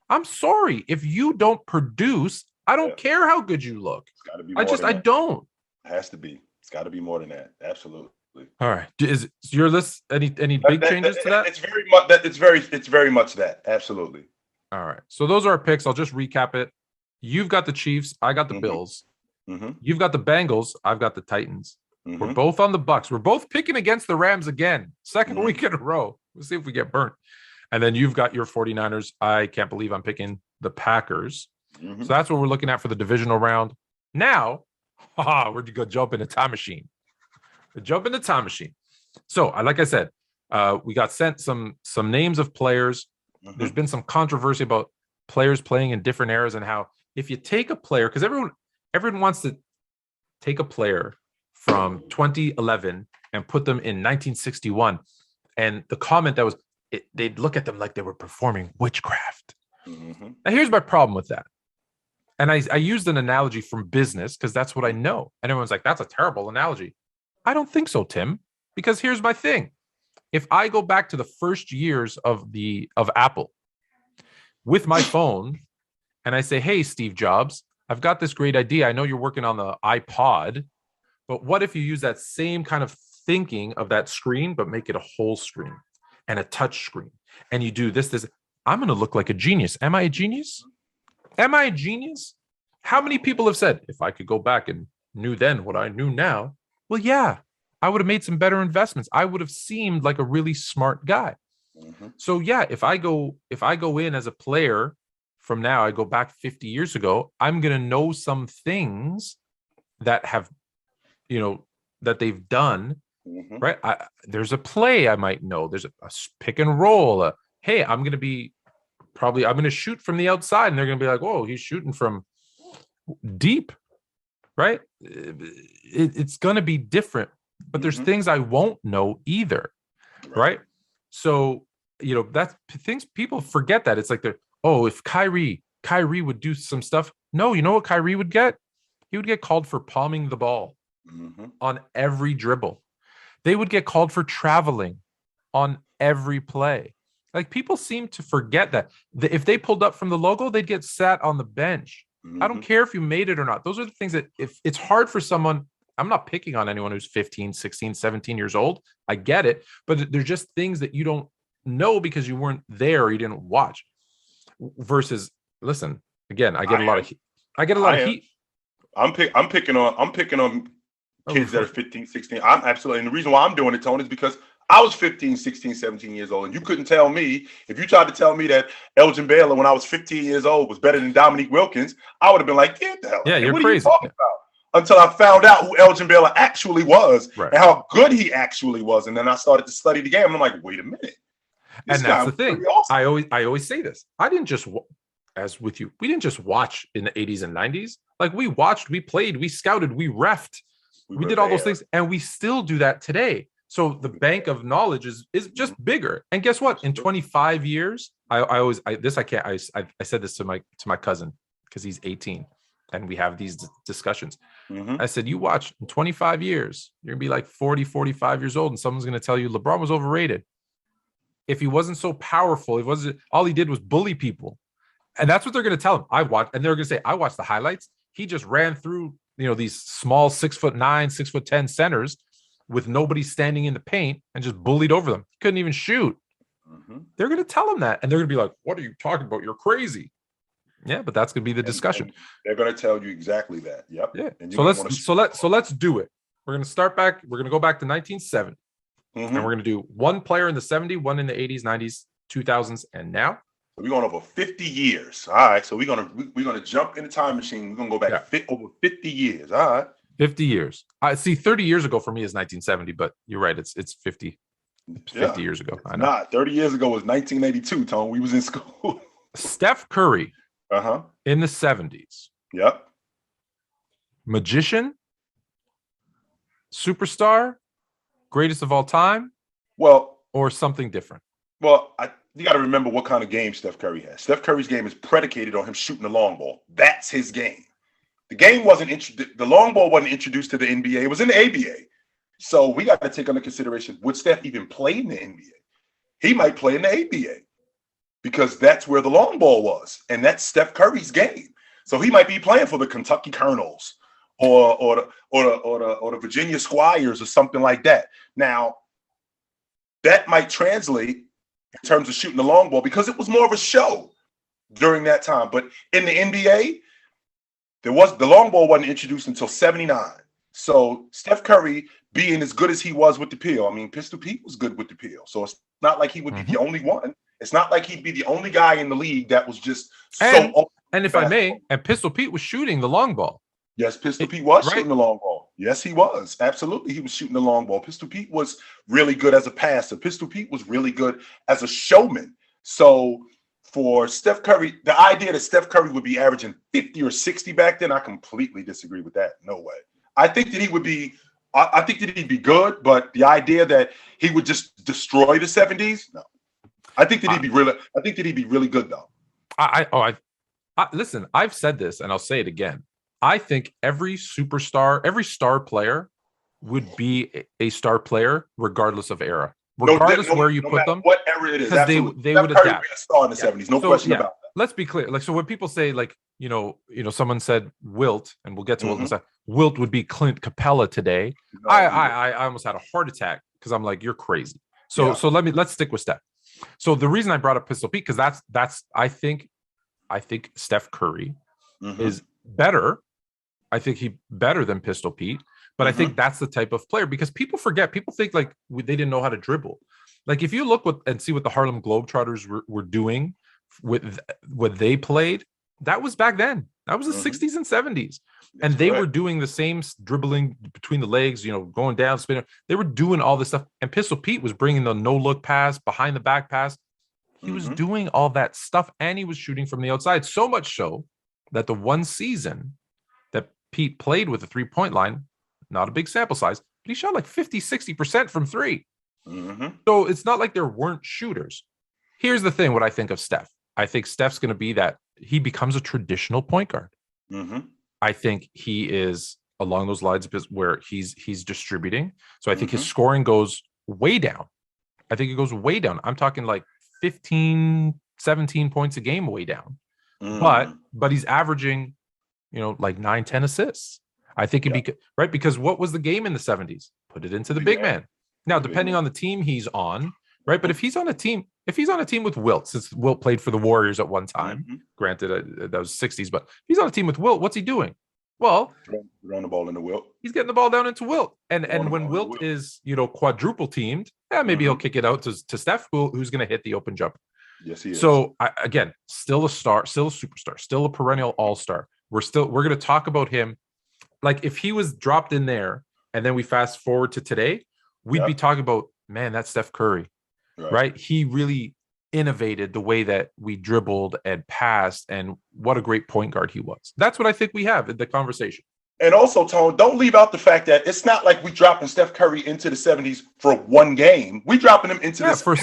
I'm sorry. If you don't produce, I don't care how good you look. It's got to be. I don't. It has to be. got to be more than that. Absolutely. All right. Is your list any big changes to that? It's very much that. It's very much that. Absolutely. All right. So those are our picks. I'll just recap it. You've got the Chiefs. I got the Bills. You've got the Bengals. I've got the Titans. We're both on the Bucks. We're both picking against the Rams again. Second week in a row. We'll see if we get burnt. And then you've got your 49ers. I can't believe I'm picking the Packers. So that's what we're looking at for the divisional round. Now, we're going to jump in a time machine. So, like I said, we got sent some names of players. There's been some controversy about players playing in different eras and how if you take a player, because everyone wants to take a player from 2011 and put them in 1961. And the comment that was, they'd look at them like they were performing witchcraft. Now, here's my problem with that. And I used an analogy from business because that's what I know. And everyone's like, that's a terrible analogy. I don't think so, Tim, because here's my thing. If I go back to the first years of Apple with my phone and I say, hey, Steve Jobs, I've got this great idea. I know you're working on the iPod, but what if you use that same kind of thinking of that screen, but make it a whole screen and a touch screen? And you do this. I'm going to look like a genius. Am I a genius? How many people have said, if I could go back and knew then what I knew now, well, yeah, I would have made some better investments. I would have seemed like a really smart guy. So yeah, if I go in as a player from now, I go back 50 years ago, I'm going to know some things that have, that they've done, right? There's a play I might know. There's a pick and roll. Hey, I'm going to shoot from the outside, and they're going to be like, whoa, he's shooting from deep, right? It's going to be different, but there's things I won't know either, right? So, that's things people forget that. It's like if Kyrie would do some stuff. No, you know what Kyrie would get? He would get called for palming the ball on every dribble. They would get called for traveling on every play. Like, people seem to forget that if they pulled up from the logo, they'd get sat on the bench. I don't care if you made it or not. Those are the things that if it's hard for someone, I'm not picking on anyone who's 15, 16, 17 years old. I get it. But they're just things that you don't know because you weren't there or you didn't watch. Versus, listen, again, I get a lot of heat. I'm picking on kids that are 15, 16. I'm absolutely, and the reason why I'm doing it, Tony, is because I was 15, 16, 17 years old, and you couldn't tell me, if you tried to tell me that Elgin Baylor when I was 15 years old was better than Dominique Wilkins, I would have been like, get the hell out. Yeah, you're what crazy. Are you talking about? Until I found out who Elgin Baylor actually was and how good he actually was. And then I started to study the game. And I'm like, wait a minute. And that's the thing. Awesome. I always say this. I didn't just, as with you, we didn't just watch in the 80s and 90s. Like, we watched, we played, we scouted, we reffed. We did all those things. And we still do that today. So the bank of knowledge is just bigger. And guess what? In 25 years, I said this to my cousin because he's 18 and we have these discussions. I said, you watch in 25 years, you're gonna be like 40, 45 years old, and someone's gonna tell you LeBron was overrated. If he wasn't so powerful, all he did was bully people. And that's what they're gonna tell him. And they're gonna say, I watched the highlights. He just ran through, these small 6'9", 6'10" centers with nobody standing in the paint and just bullied over them. Couldn't even shoot. They're going to tell him that. And they're going to be like, what are you talking about? You're crazy. Yeah, but that's going to be the discussion. And they're going to tell you exactly that. Yep. Yeah. So let's do it. We're going to start back. We're going to go back to 1970. And we're going to do one player in the 70s, one in the 80s, 90s, 2000s, and now. We're going over 50 years. All right. So we're gonna jump in the time machine. We're gonna go back over 50 years. All right. 50 years. I see. 30 years ago for me is 1970, but you're right. It's 50 years ago. I know. 30 years ago was 1982, Tone. We was in school. Steph Curry. In the 70s. Yep. Magician. Superstar. Greatest of all time. Well, or something different. Well, you got to remember what kind of game Steph Curry has. Steph Curry's game is predicated on him shooting the long ball. That's his game. The game wasn't the long ball wasn't introduced to the NBA. It was in the ABA. So we got to take under consideration, would Steph even play in the NBA? He might play in the ABA because that's where the long ball was. And that's Steph Curry's game. So he might be playing for the Kentucky Colonels or the Virginia Squires or something like that. Now, that might translate in terms of shooting the long ball because it was more of a show during that time. But in the NBA, the long ball wasn't introduced until 79. So Steph Curry being as good as he was with the peel, I mean, Pistol Pete was good with the peel. So it's not like he would be the only one. It's not like he'd be the only guy in the league that was just so. And if I may, and Pistol Pete was shooting the long ball. Yes, Pistol Pete was shooting the long ball. Yes, he was. Absolutely, he was shooting the long ball. Pistol Pete was really good as a passer. Pistol Pete was really good as a showman. So for Steph Curry, the idea that Steph Curry would be averaging 50 or 60 back then, I completely disagree with that. No way. I think that he would be. I think that he'd be good, but the idea that he would just destroy the 70s, no. I think that he'd be really. I think that he'd be really good though. Listen, I've said this and I'll say it again. I think every superstar, every star player would be a star player regardless of era, regardless where you put them. What era it is, because they would adapt. Be a star in the 70s, no question about that. Let's be clear. Like, so when people say, like, someone said Wilt, and we'll get to Wilt in a second. Wilt would be Clint Capella today. No, I almost had a heart attack because I'm like, you're crazy. So let's stick with Steph. So the reason I brought up Pistol Pete, because I think Steph Curry is better. I think he's better than Pistol Pete, but I think that's the type of player because people forget. People think like they didn't know how to dribble. Like if you look and see what the Harlem Globetrotters were doing with what they played, that was back then. That was the 60s and 70s. And they were doing the same dribbling between the legs, going down, spinning. They were doing all this stuff. And Pistol Pete was bringing the no-look pass, behind the back pass. He was doing all that stuff, and he was shooting from the outside. So much so that the one season that Pete played with the three-point line, not a big sample size, but he shot like 50, 60% from three. So it's not like there weren't shooters. Here's the thing, what I think of Steph. I think Steph's going to be that he becomes a traditional point guard. I think he is along those lines where he's distributing. So I think his scoring goes way down. I think it goes way down. I'm talking like 15, 17 points a game way down. But he's averaging, like 9, 10 assists. I think it'd be right because what was the game in the 70s? Put it into the big man. Now, depending on the team he's on, right? But if he's on a team with Wilt, since Wilt played for the Warriors at one time, granted that was 60s, but if he's on a team with Wilt, what's he doing? Well, throwing the ball into Wilt. He's getting the ball down into Wilt. And when Wilt is, quadruple teamed, maybe he'll kick it out to Steph, who's going to hit the open jumper. Yes, he is. So again, still a star, still a superstar, still a perennial all-star. We're going to talk about him. Like if he was dropped in there and then we fast forward to today, we'd be talking about, man, that's Steph Curry, right? He really innovated the way that we dribbled and passed, and what a great point guard he was. That's what I think we have in the conversation. And also, Tone, don't leave out the fact that it's not like we dropping Steph Curry into the 70s for one game. We dropping him into this era,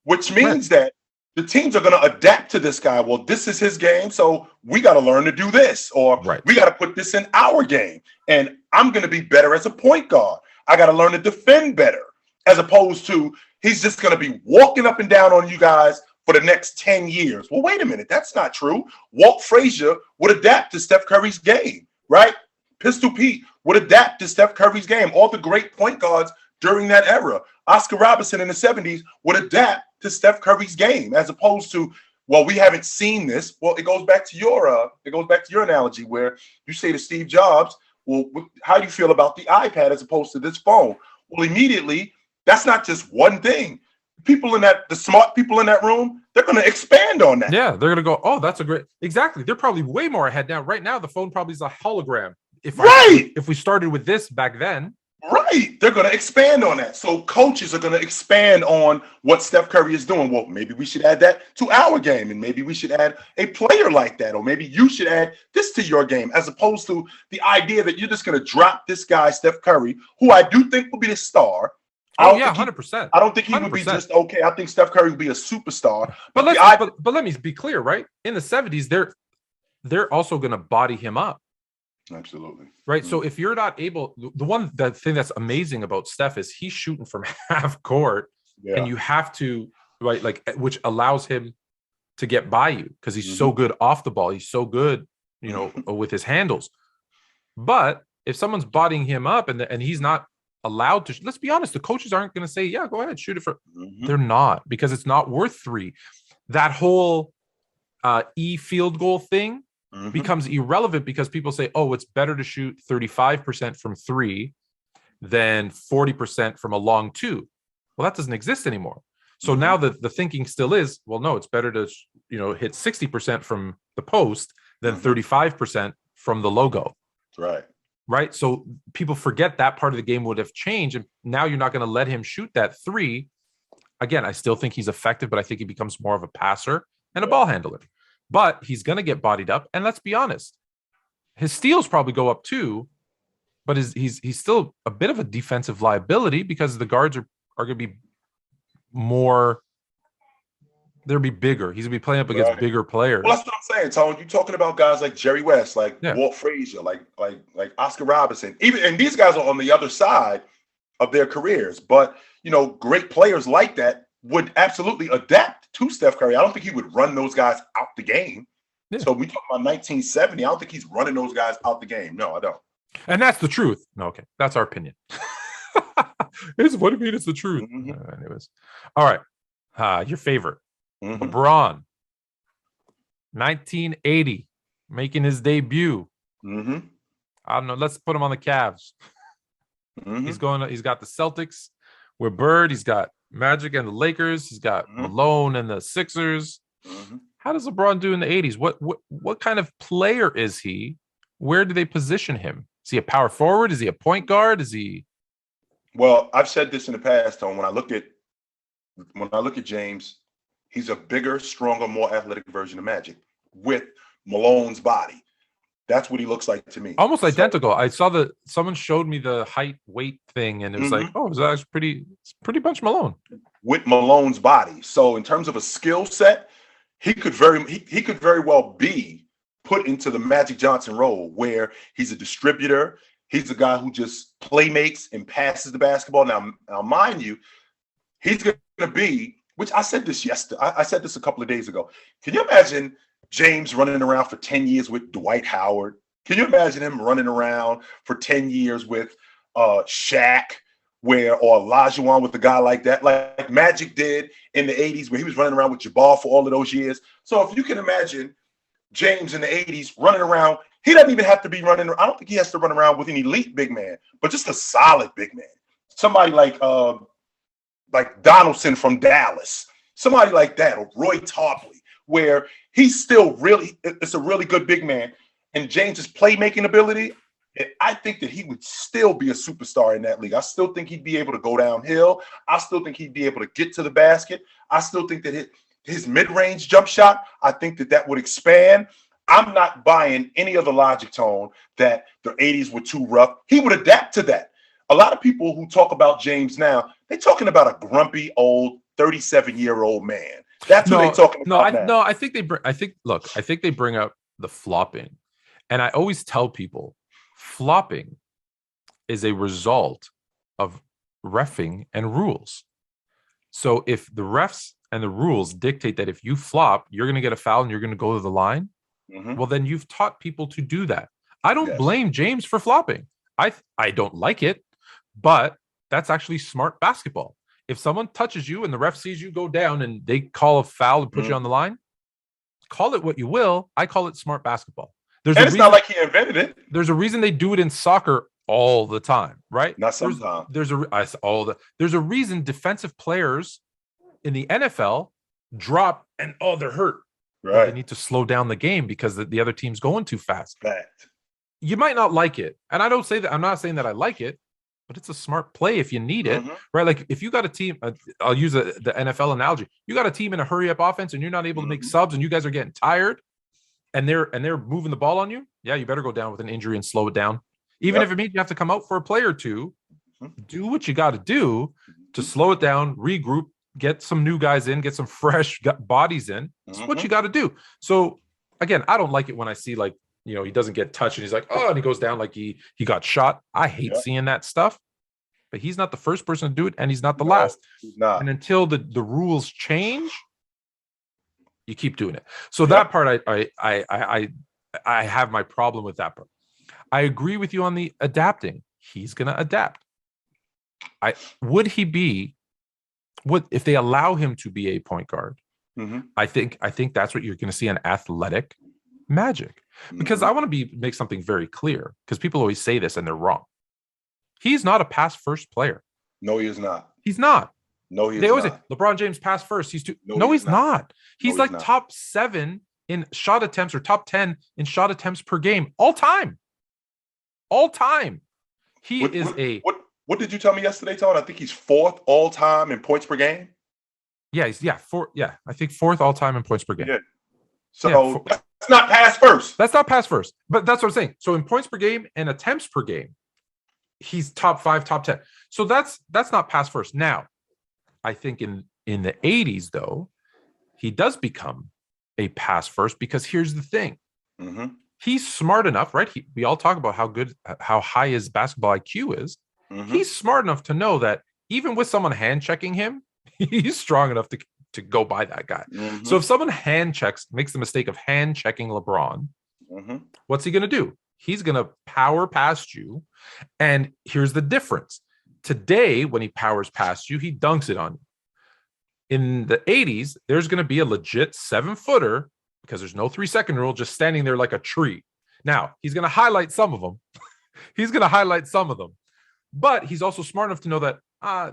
which means that the teams are going to adapt to this guy. Well, this is his game, so we got to learn to do this, or we got to put this in our game. And I'm going to be better as a point guard. I got to learn to defend better, as opposed to he's just going to be walking up and down on you guys for the next 10 years. Well, wait a minute. That's not true. Walt Frazier would adapt to Steph Curry's game, right? Pistol Pete would adapt to Steph Curry's game. All the great point guards during that era. Oscar Robertson in the 70s would adapt to Steph Curry's game, as opposed to, well, we haven't seen this. Well, it goes back to your analogy where you say to Steve Jobs, well, how do you feel about the iPad as opposed to this phone? Well, immediately, that's not just one thing. The smart people in that room, they're going to expand on that. Yeah, they're going to go, oh, that's a great, exactly. They're probably way more ahead now. Right now, the phone probably is a hologram. If we started with this back then. Right. They're going to expand on that. So coaches are going to expand on what Steph Curry is doing. Well, maybe we should add that to our game, and maybe we should add a player like that, or maybe you should add this to your game, as opposed to the idea that you're just going to drop this guy, Steph Curry, who I do think will be the star. 100%. I don't think he 100%. Would be just okay. I think Steph Curry would be a superstar. But let me be clear, right? In the 70s, they're also going to body him up. Absolutely. Right. So if you're not able, the thing that's amazing about Steph is he's shooting from half court, and you have to, right, like, which allows him to get by you because he's so good off the ball. He's so good, with his handles. But if someone's bodying him up and he's not allowed to, let's be honest, the coaches aren't going to say, yeah, go ahead, shoot it for. They're not, because it's not worth 3. That whole field goal thing becomes irrelevant because people say, oh, it's better to shoot 35% from 3 than 40% from a long 2. Well, that doesn't exist anymore. So now the thinking still is, well, no, it's better to, hit 60% from the post than 35% from the logo. Right. So people forget that part of the game would have changed. And now you're not going to let him shoot that 3. Again, I still think he's effective, but I think he becomes more of a passer and a ball handler. But he's going to get bodied up. And let's be honest, his steals probably go up too, but he's still a bit of a defensive liability because the guards are going to be more. They'll be bigger. He's gonna be playing up against bigger players. Well, that's what I'm saying, Tone. You're talking about guys like Jerry West, like Walt Frazier, like Oscar Robertson. And these guys are on the other side of their careers. But great players like that would absolutely adapt to Steph Curry. I don't think he would run those guys out the game. Yeah. So we talk about 1970. I don't think he's running those guys out the game. No, I don't. And that's the truth. No, okay, that's our opinion. It's what I mean. It's the truth. Anyways, all right. Your favorite. LeBron, 1980, making his debut. I don't know. Let's put him on the Cavs. He's got the Celtics with Bird. He's got Magic and the Lakers. He's got Malone and the Sixers. How does LeBron do in the 80s? What kind of player is he? Where do they position him? Is he a power forward? Is he a point guard? Is he? Well, I've said this in the past, Tom. When I look at James, he's a bigger, stronger, more athletic version of Magic with Malone's body. That's what he looks like to me. Almost identical. I saw someone showed me the height weight thing, and it was like, oh, it's actually pretty much Malone with Malone's body. So in terms of a skill set, he could very well be put into the Magic Johnson role, where he's a distributor. He's a guy who just playmakes and passes the basketball. Now, mind you, he's going to be. Which I said this yesterday. I said this a couple of days ago. Can you imagine James running around for 10 years with Dwight Howard? Can you imagine him running around for 10 years with Shaq, or Olajuwon, with a guy like that, like Magic did in the 80s, where he was running around with Jabbar for all of those years? So if you can imagine James in the 80s running around, he doesn't even have to be running. I don't think he has to run around with an elite big man, but just a solid big man. Somebody like Donaldson from Dallas, somebody like that, or Roy Tarpley, where he's still it's a really good big man. And James's playmaking ability, I think that he would still be a superstar in that league. I still think he'd be able to go downhill. I still think he'd be able to get to the basket. I still think that his mid-range jump shot, I think that would expand. I'm not buying any of the logic, Tone, that the 80s were too rough. He would adapt to that. A lot of people who talk about James now, they're talking about a grumpy old 37-year-old man. That's what they're talking about. I think they bring up the flopping. And I always tell people, flopping is a result of reffing and rules. So if the refs and the rules dictate that if you flop, you're going to get a foul and you're going to go to the line, well, then you've taught people to do that. I don't blame James for flopping. I don't like it. But that's actually smart basketball. If someone touches you and the ref sees you go down and they call a foul and put you on the line, call it what you will. I call it smart basketball. It's not like he invented it. There's a reason they do it in soccer all the time, right? Not sometimes. There's a reason defensive players in the NFL drop and they're hurt. Right. Well, they need to slow down the game because the other team's going too fast. Fact. You might not like it, and I don't say that. I'm not saying that I like it. But it's a smart play if you need it, right? Like if you got a team, I'll use the NFL analogy. You got a team in a hurry-up offense, and you're not able to make subs, and you guys are getting tired, and they're moving the ball on you. Yeah, you better go down with an injury and slow it down, even if it means you have to come out for a play or two. Do what you got to do to slow it down, regroup, get some new guys in, get some fresh bodies in. That's what you got to do. So again, I don't like it when I see he doesn't get touched and he's like, and he goes down like he got shot. I hate seeing that stuff, but he's not the first person to do it, and he's not the last. He's not. And until the rules change, you keep doing it. So that part, I have my problem with that part. I agree with you on the adapting. He's going to adapt. Would he be? What if they allow him to be a point guard? Mm-hmm. I think that's what you're going to see, an athletic Magic. Because I want to make something very clear, because people always say this and they're wrong. He's not a pass first player. No, he is not. He's not. No, he is they always not. Say LeBron James pass first. He's too. No, he's not. He's like not. top 7 in shot attempts or top 10 in shot attempts per game all time. All time. What did you tell me yesterday, Tony? I think he's 4th all time in points per game. Yeah, I think 4th all time in points per game. Yeah. So that's not pass first. That's not pass first. But that's what I'm saying. So in points per game and attempts per game, he's top 5, top 10. So that's not pass first. Now, I think in the 80s, though, he does become a pass first, because here's the thing. Mm-hmm. He's smart enough, right? We all talk about how high his basketball IQ is. Mm-hmm. He's smart enough to know that even with someone hand checking him, he's strong enough to go by that guy. Mm-hmm. So if someone makes the mistake of hand checking LeBron, what's he going to do? He's going to power past you. And here's the difference. Today, when he powers past you, he dunks it on you. In the 80s, there's going to be a legit 7-footer, because there's no 3-second rule, just standing there like a tree. Now, he's going to highlight some of them. But he's also smart enough to know that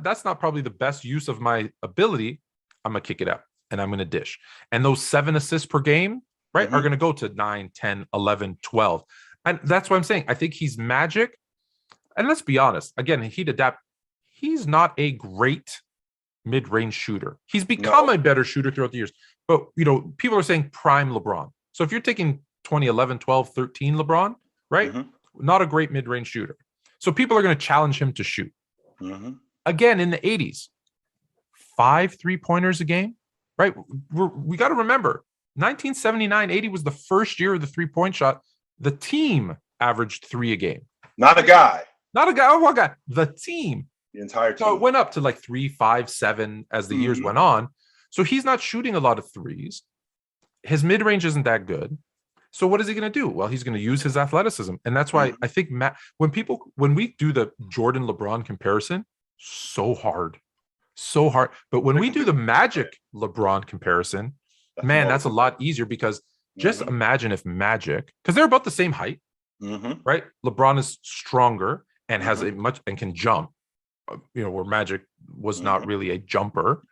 that's not probably the best use of my ability. I'm going to kick it out and I'm going to dish. And those 7 assists per game, right, are going to go to 9, 10, 11, 12. And that's what I'm saying. I think he's Magic. And let's be honest. Again, he'd adapt. He's not a great mid-range shooter. He's become a better shooter throughout the years. But, people are saying prime LeBron. So if you're taking 2011, 12, 13 LeBron, right, not a great mid-range shooter. So people are going to challenge him to shoot. Again, in the 80s, 5 3-pointers a game, right? We got to remember, 1979-80 was the first year of the 3-point shot. The team averaged 3 a game. Not a guy. Oh, one guy. The team. The entire team. So it went up to like 3, 5, 7 as the years went on. So he's not shooting a lot of threes. His mid-range isn't that good. So what is he going to do? Well, he's going to use his athleticism. And that's why I think when we do the Jordan LeBron comparison, so hard. But when we do the Magic LeBron comparison, that's a lot easier, because just imagine if Magic, because they're about the same height, right? LeBron is stronger and has and can jump, where Magic was not really a jumper.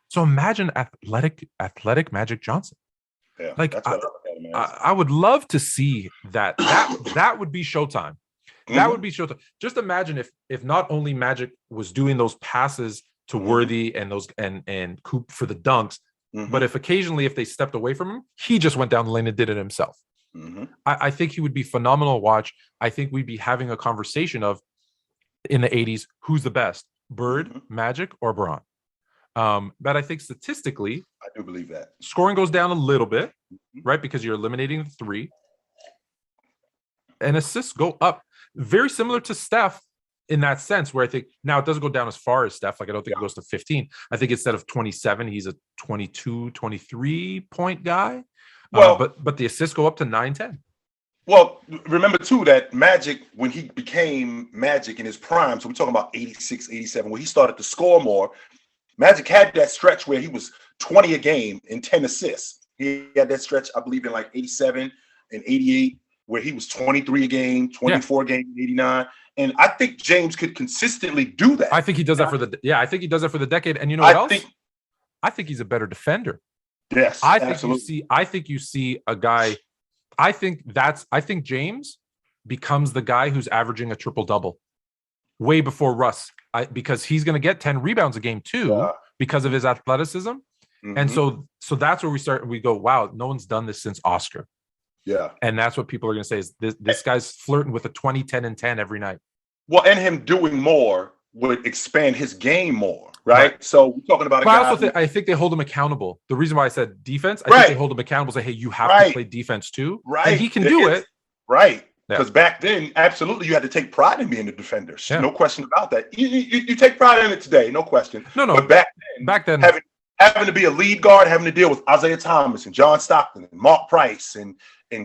So imagine athletic Magic Johnson. Yeah, like I would love to see that. That would be Showtime. That would be Showtime. Just imagine if not only Magic was doing those passes to Worthy and those and Coop for the dunks, but if they stepped away from him, he just went down the lane and did it himself. I think he would be phenomenal to watch. I think we'd be having a conversation of, in the 80s, who's the best, Bird, Magic, or Bron? But I think statistically, I do believe that scoring goes down a little bit, right? Because you're eliminating the 3, and assists go up. Very similar to Steph in that sense, where I think now it doesn't go down as far as Steph. Like, I don't think it goes to 15. I think instead of 27, he's a 22, 23 point guy. Well, but the assists go up to 9, 10. Well, remember too that Magic, when he became Magic in his prime, so we're talking about 86, 87, when he started to score more, Magic had that stretch where he was 20 a game and 10 assists. He had that stretch, I believe, in like 87 and 88, where he was 23 a game, 24 a game, 89. And I think James could consistently do that. I think he does that for the decade. And you know what else? I think he's a better defender. Yes, absolutely. I think you see a guy. I think James becomes the guy who's averaging a triple-double way before Russ, because he's going to get 10 rebounds a game too, because of his athleticism. And so that's where we go, wow, no one's done this since Oscar. Yeah. And that's what people are going to say is this guy's flirting with a 20, 10, and 10 every night. Well, and him doing more would expand his game more, right? So we're talking about I think they hold him accountable. The reason why I said defense, I think they hold him accountable, say, hey, you have to play defense too. Right. And he can do it. Right. Because back then, absolutely, you had to take pride in being a defender. Yeah. No question about that. You take pride in it today, no question. No. But back then, having to be a lead guard, having to deal with Isaiah Thomas and John Stockton and Mark Price and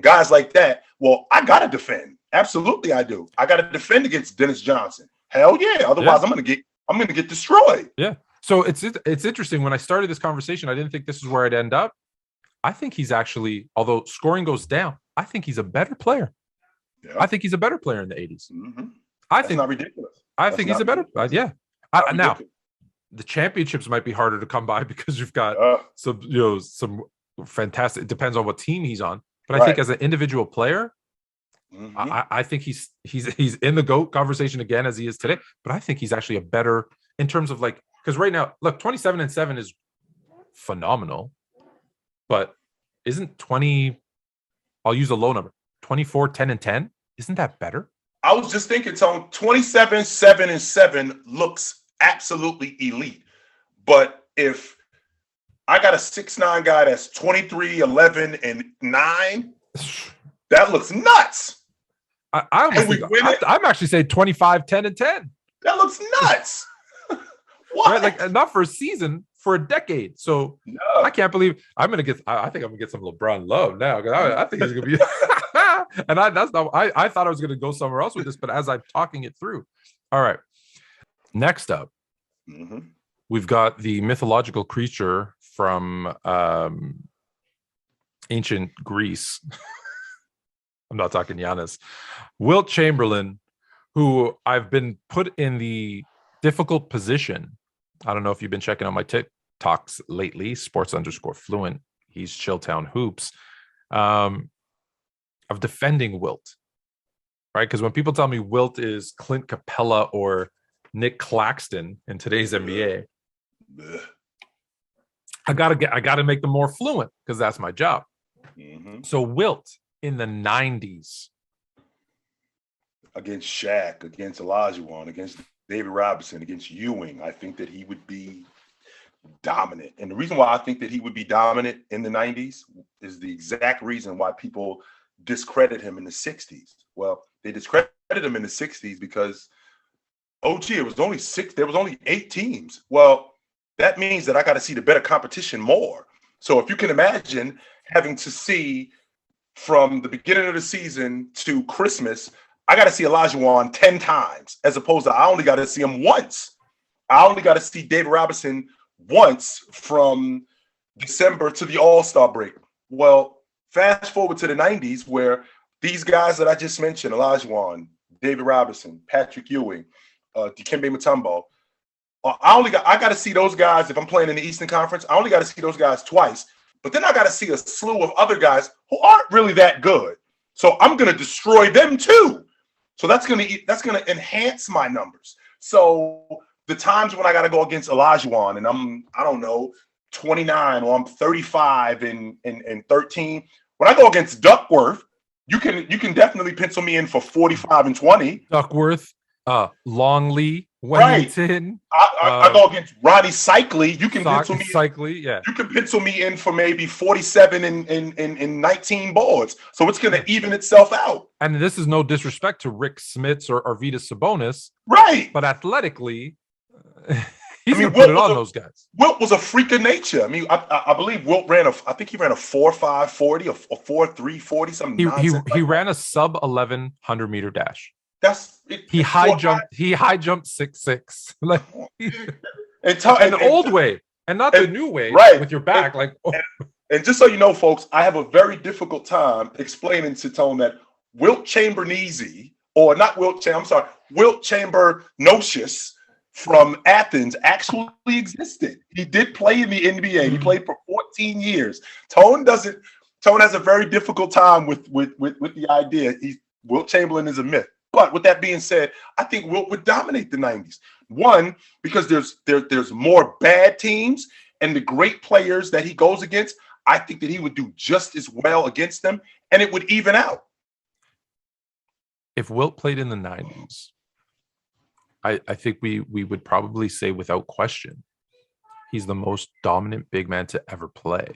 guys like that, well, I got to defend. Absolutely, I do. I got to defend against Dennis Johnson. Hell yeah. Otherwise, I'm gonna get destroyed. Yeah. So it's interesting. When I started this conversation, I didn't think this is where I'd end up. I think he's actually, although scoring goes down, I think he's a better player. Yeah. I think he's a better player in the 80s. Mm-hmm. That's not ridiculous. I think he's a better. Yeah. Now, the championships might be harder to come by because you've got some fantastic. It depends on what team he's on, but I think as an individual player, I think he's in the GOAT conversation again as he is today. But I think he's actually a better in terms of like, because right now, look, 27-7 is phenomenal, but isn't 20? I'll use a low number. 24, 10-10. Isn't that better? I was just thinking, Tone, 27, 7-7 looks absolutely elite. But if I got a 6'9" guy that's 23, 11, and 9, that looks nuts. I'm actually saying 25, 10, and 10. That looks nuts. What? Right? Like not for a season, for a decade. So I can't believe I think I'm gonna get some LeBron love now because I think he's gonna be. And I thought I was gonna go somewhere else with this, but as I'm talking it through, all right. Next up, we've got the mythological creature from ancient Greece. I'm not talking Giannis. Wilt Chamberlain, who I've been put in the difficult position. I don't know if you've been checking out my TikToks lately, sports_fluent. He's Chilltown Hoops. Of defending Wilt, right? Because when people tell me Wilt is Clint Capella or Nick Claxton in today's NBA, I gotta make them more fluent because that's my job. So Wilt in the 90s against Shaq, against Olajuwon, against David Robinson, against Ewing, I think that he would be dominant. And the reason why I think that he would be dominant in the 90s is the exact reason why people discredit him in the 60s. Well, they discredited him in the 60s because there was only 8 teams. Well, that means that I got to see the better competition more. So if you can imagine having to see from the beginning of the season to Christmas, I got to see Olajuwon 10 times as opposed to I only got to see him once. I only got to see David Robinson once from December to the All-Star break. Well, fast forward to the 90s where these guys that I just mentioned, Olajuwon, David Robinson, Patrick Ewing, Dikembe Mutombo, I got to see those guys if I'm playing in the Eastern Conference. I only got to see those guys twice. But then I got to see a slew of other guys who aren't really that good. So I'm going to destroy them too. So that's going to enhance my numbers. So the times when I got to go against Olajuwon and I don't know, 29 or I'm 35 and 13. When I go against Duckworth, you can definitely pencil me in for 45 and 20. Duckworth, Longley, Wellington. I go against Ronnie Cycli. You can pencil me Cycli, yeah. You can pencil me in for maybe 47 and 19 boards. So it's going to even itself out. And this is no disrespect to Rick Smits or Arvydas Sabonis. Right. But athletically, he's going to put it on those guys. Wilt was a freak of nature. I mean, I believe Wilt ran a 4.5 40 or 4.3 40, something nonsense. He ran a sub 1100 meter dash. He high jumped 6'6". Like and the old way and not the new way, right? With your back, and just so you know, folks, I have a very difficult time explaining to Tone that Wilt Chamberneezy, or not Wilt Chamber, I'm sorry, Wilt Chamber-Nocious from Athens actually existed. He did play in the NBA. He played for 14 years. Tone has a very difficult time with the idea. Wilt Chamberlain is a myth. But with that being said, I think Wilt would dominate the 90s. One, because there's more bad teams and the great players that he goes against, I think that he would do just as well against them, and it would even out. If Wilt played in the 90s, I think we would probably say without question, he's the most dominant big man to ever play.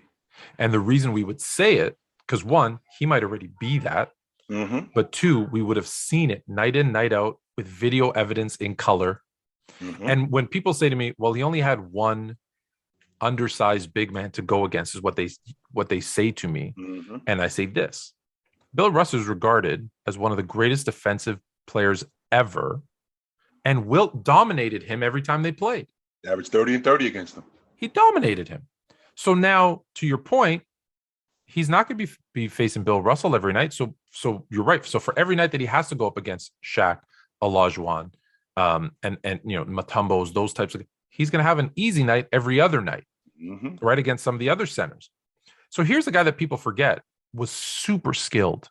And the reason we would say it, because one, he might already be that. But two, we would have seen it night in, night out with video evidence in color. And when people say to me, well, he only had one undersized big man to go against is what they say to me. And I say this, Bill Russell is regarded as one of the greatest defensive players ever, and Wilt dominated him every time they played. Averaged 30 and 30 against him. He dominated him. So now, to your point, he's not going to be facing Bill Russell every night. So you're right. So for every night that he has to go up against Shaq, Olajuwon, and Mutombos, those types of, he's going to have an easy night every other night, right, against some of the other centers. So here's a guy that people forget was super skilled.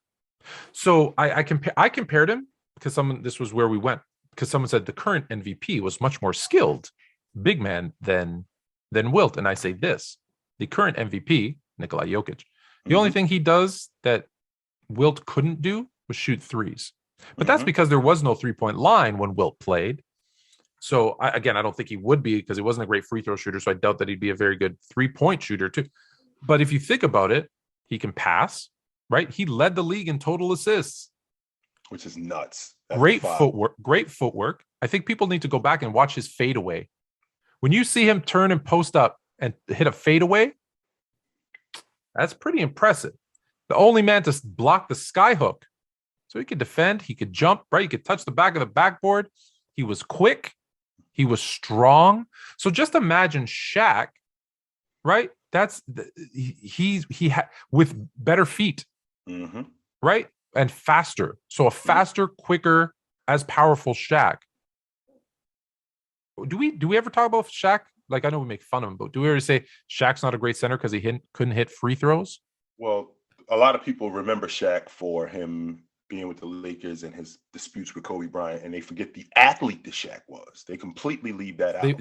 So I compared him because this was where we went, because someone said the current MVP was much more skilled big man than Wilt. And I say this, the current MVP, Nikola Jokic, the only thing he does that Wilt couldn't do was shoot threes. But that's because there was no 3-point line when Wilt played. So I don't think he would be, because he wasn't a great free throw shooter. So I doubt that he'd be a very good 3-point shooter too. But if you think about it, he can pass, right? He led the league in total assists, which is nuts. Great footwork. I think people need to go back and watch his fadeaway. When you see him turn and post up and hit a fadeaway, that's pretty impressive. The only man to block the sky hook. So he could defend, he could jump, right? He could touch the back of the backboard. He was quick. He was strong. So just imagine Shaq, right? He had with better feet, right? And faster. So a faster, couicker, as powerful Shaq. Do we ever talk about Shaq? Like, I know we make fun of him, but do we ever say Shaq's not a great center because he couldn't hit free throws? Well, a lot of people remember Shaq for him being with the Lakers and his disputes with Kobe Bryant, and they forget the athlete that Shaq was. They completely leave that out.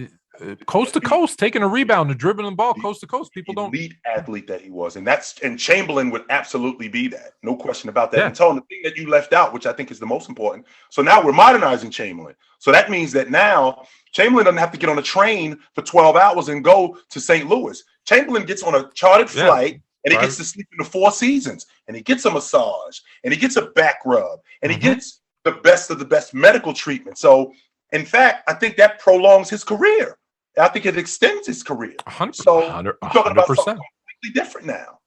Coast to coast, taking a rebound and dribbling the ball coast to coast. People don't. Elite athlete that he was, and Chamberlain would absolutely be that. No question about that. Yeah. And Tone, the thing that you left out, which I think is the most important. So now we're modernizing Chamberlain. So that means that now Chamberlain doesn't have to get on a train for 12 hours and go to St. Louis. Chamberlain gets on a chartered flight. And he gets to sleep in the Four Seasons, and he gets a massage, and he gets a back rub, and he gets the best of the best medical treatment. So, in fact, I think that prolongs his career. I think it extends his career. 100%. So, we're talking about something completely different now.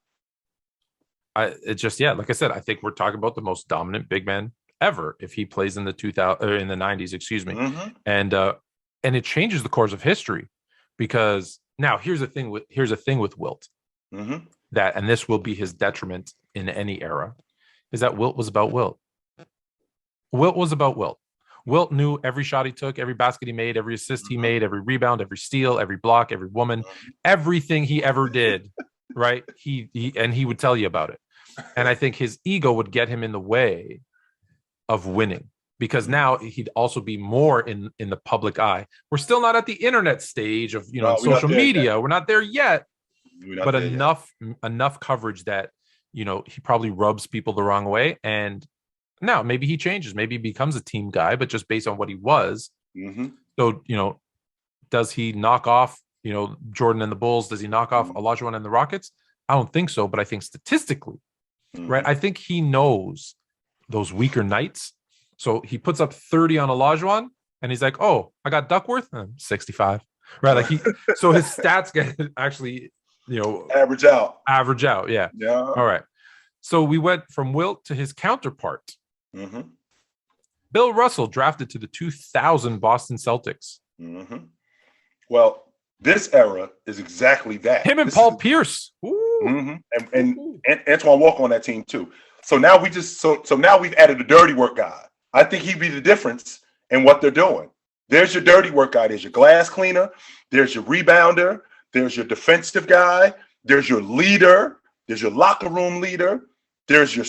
Like I said, I think we're talking about the most dominant big man ever if he plays in the 90s, excuse me. And it changes the course of history, because now here's the thing with Wilt. That, and this will be his detriment in any era, is that Wilt was about Wilt. Wilt was about Wilt. Wilt knew every shot he took, every basket he made, every assist he made, every rebound, every steal, every block, every woman, everything he ever did, right? He would tell you about it. And I think his ego would get him in the way of winning, because now he'd also be more in the public eye. We're still not at the internet stage of social media. We're not there yet. But enough coverage that he probably rubs people the wrong way. And now maybe he changes, maybe he becomes a team guy, but just based on what he was. So does he knock off Jordan and the Bulls? Does he knock off Olajuwon and the Rockets? I don't think so, but I think statistically, right? I think he knows those weaker nights. So he puts up 30 on Olajuwon, and he's like, "Oh, I got Duckworth, 65." Right? Like so his stats get actually. Average out. Yeah. All right. So we went from Wilt to his counterpart. Bill Russell, drafted to the 2000 Boston Celtics. Well, this era is exactly that. Him and Paul Pierce. And Antoine Walker on that team too. So now now we've added a dirty work guy. I think he'd be the difference in what they're doing. There's your dirty work guy. There's your glass cleaner. There's your rebounder. There's your defensive guy. There's your leader. There's your locker room leader. There's your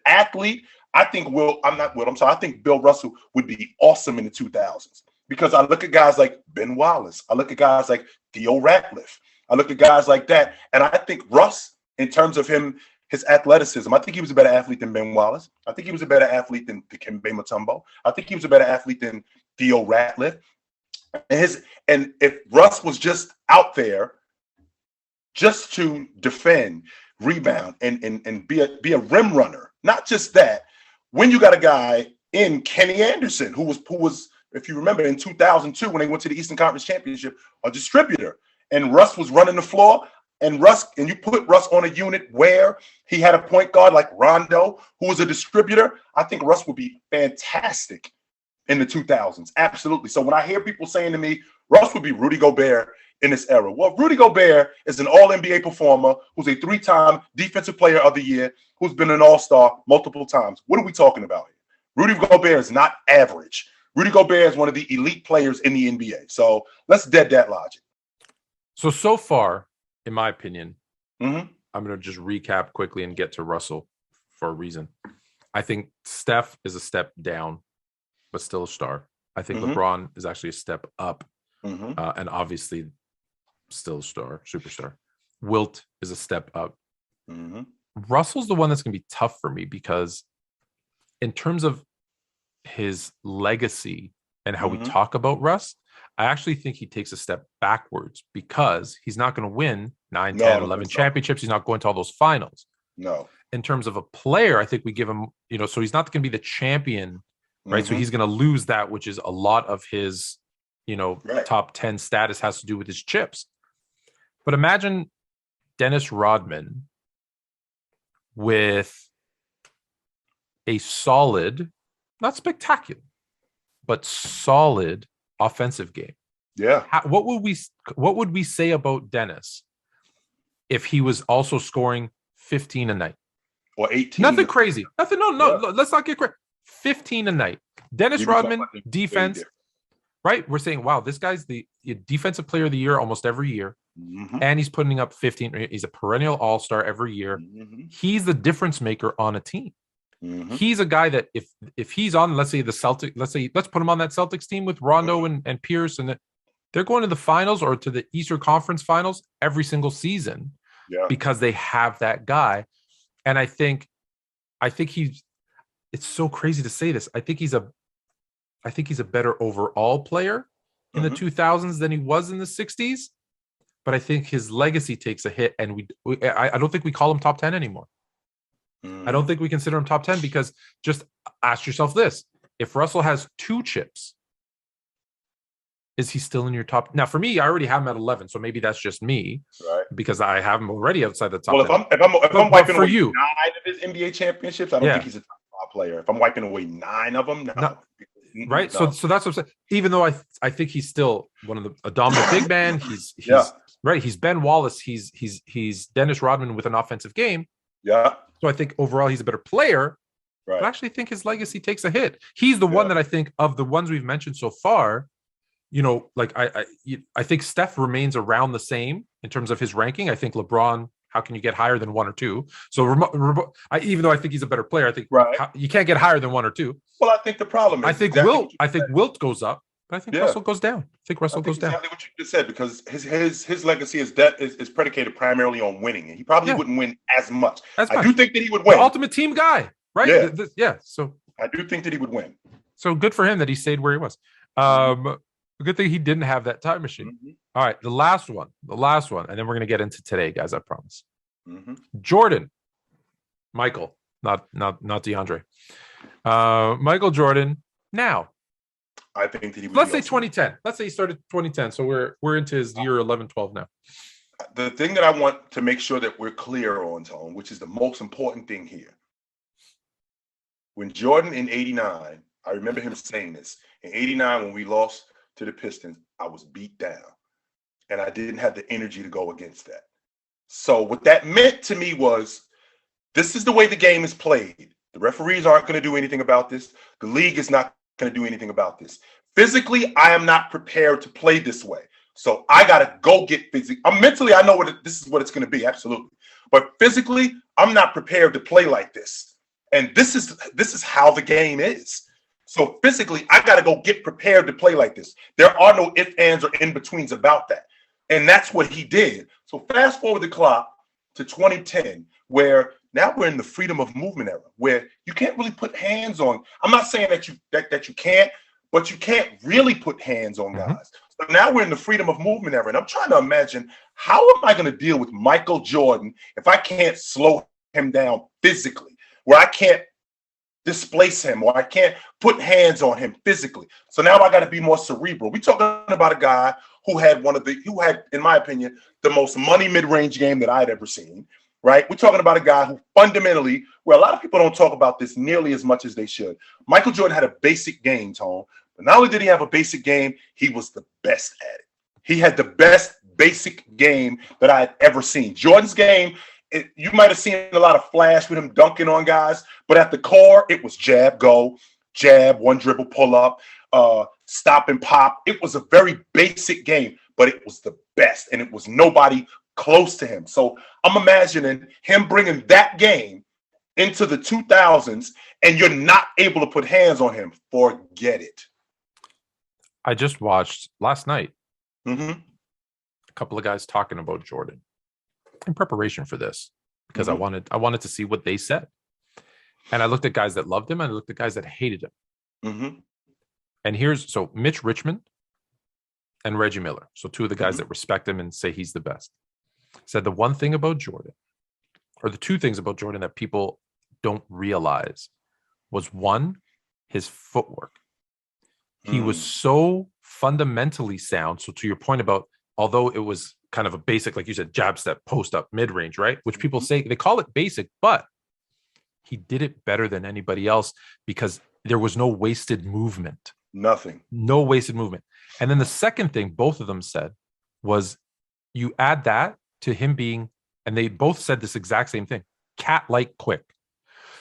athlete. I think I think Bill Russell would be awesome in the 2000s, because I look at guys like Ben Wallace. I look at guys like Theo Ratliff. I look at guys like that, and I think Russ, in terms of his athleticism, I think he was a better athlete than Ben Wallace. I think he was a better athlete than Dikembe Mutombo. I think he was a better athlete than Theo Ratliff. And if Russ was just out there just to defend, rebound, and be a rim runner, not just that, when you got a guy in Kenny Anderson, who was, if you remember, in 2002 when they went to the Eastern Conference Championship, a distributor, and Russ was running the floor, and you put Russ on a unit where he had a point guard like Rondo, who was a distributor, I think Russ would be fantastic in the 2000s. Absolutely. So when I hear people saying to me, Russ would be Rudy Gobert in this era. Well, Rudy Gobert is an all-NBA performer who's a 3-time defensive player of the year, who's been an all-star multiple times. What are we talking about here? Rudy Gobert is not average. Rudy Gobert is one of the elite players in the NBA. So let's dead that logic. So far, in my opinion, Mm-hmm. I'm going to just recap quickly and get to Russell for a reason. I think Steph is a step down, but still a star. I think LeBron is actually a step up, and obviously still a star, superstar. Wilt is a step up. Russell's the one that's going to be tough for me because in terms of his legacy and how we talk about Russ, I actually think he takes a step backwards because he's not going to win 9, 10, 11 championships. He's not going to all those finals. No. In terms of a player, I think we give him, so he's not going to be the champion, right? So he's going to lose that, which is a lot of his, top 10 status has to do with his chips. But imagine Dennis Rodman with a solid, not spectacular, but solid offensive game. Yeah. What would we say about Dennis if he was also scoring 15 a night or 18? Nothing crazy. Nothing. No. Let's not get crazy. 15 a night. Dennis Rodman, defense, right? We're saying, wow, this guy's the defensive player of the year almost every year. And he's putting up 15. He's a perennial all-star every year. He's the difference maker on a team. He's a guy that if he's on, let's say let's put him on that Celtics team with Rondo and Pierce, and they're going to the finals or to the Eastern Conference Finals every single season because they have that guy. And I think it's so crazy to say this. I think he's a better overall player in the 2000s than he was in the 60s. But I think his legacy takes a hit, and I don't think we call him top 10 anymore. I don't think we consider him top 10 because just ask yourself this. If Russell has 2 chips, is he still in your top? Now, for me, I already have him at 11, so maybe that's just me, right? Because I have him already outside the top 10. Well, if I'm wiping away 9 of his NBA championships, I don't think he's a top 5 player. If I'm wiping away 9 of them, no. Right? No. So that's what I'm saying. Even though I think he's still one of a dominant big man, he's right. He's Ben Wallace. He's Dennis Rodman with an offensive game. Yeah. So I think overall he's a better player. Right. But I actually think his legacy takes a hit. He's the one that I think of the ones we've mentioned so far. I think Steph remains around the same in terms of his ranking. I think LeBron, how can you get higher than 1 or 2? So even though I think he's a better player, I think you can't get higher than 1 or 2. Well, I think the problem is I think Wilt goes up, but I think Russell goes down. I think Russell goes down. Exactly what you just said, because his legacy is predicated primarily on winning, and he probably wouldn't win as much. I do think that he would win. The ultimate team guy, right? So I do think that he would win. So good for him that he stayed where he was. Good thing he didn't have that time machine. All right, the last one, and then we're gonna get into today, guys. I promise. Jordan, Michael, not DeAndre. Michael Jordan. Now, I think that he would. Let's say 2010. Let's say he started 2010. So we're into his year 11, 12 now. The thing that I want to make sure that we're clear on, Tone, which is the most important thing here. When Jordan in '89, I remember him saying this. In '89, when we lost to the Pistons, I was beat down, and I didn't have the energy to go against that. So what that meant to me was, this is the way the game is played. The referees aren't going to do anything about this. The league is not going to do anything about this. Physically, I am not prepared to play this way. So I got to go get physical. Mentally, I know this is what it's going to be, absolutely. But physically, I'm not prepared to play like this. And this is how the game is. So physically, I got to go get prepared to play like this. There are no ifs, ands, or in-betweens about that. And that's what he did. So fast forward the clock to 2010, where now we're in the freedom of movement era, where you can't really put hands on. I'm not saying that you can't, but you can't really put hands on guys. So now we're in the freedom of movement era. And I'm trying to imagine, how am I going to deal with Michael Jordan if I can't slow him down physically, where I can't displace him, or I can't put hands on him physically. So now I got to be more cerebral. We're talking about a guy who had, in my opinion, the most money mid-range game that I had ever seen, right? We're talking about a guy who fundamentally, where a lot of people don't talk about this nearly as much as they should. Michael Jordan had a basic game, Tone, but not only did he have a basic game, he was the best at it. He had the best basic game that I had ever seen. Jordan's game, you might have seen a lot of flash with him dunking on guys, but at the core, it was jab, go, jab, one dribble, pull up, stop and pop. It was a very basic game, but it was the best, and it was nobody close to him. So I'm imagining him bringing that game into the 2000s, and you're not able to put hands on him. Forget it. I just watched last night Mm-hmm. a couple of guys talking about Jordan in preparation for this because I wanted to see what they said. And I looked at guys that loved him and I looked at guys that hated him. Mm-hmm. And so Mitch Richmond and Reggie Miller. So two of the guys that respect him and say he's the best. Said the one thing about Jordan, or the two things about Jordan that people don't realize, was one, his footwork. He was so fundamentally sound. So to your point about, although it was kind of a basic, like you said, jab step, post up, mid-range, right? Which people say, they call it basic, but he did it better than anybody else because there was no wasted movement. Nothing. No wasted movement. And then the second thing both of them said was, you add that to him being, and they both said this exact same thing, cat-like quick.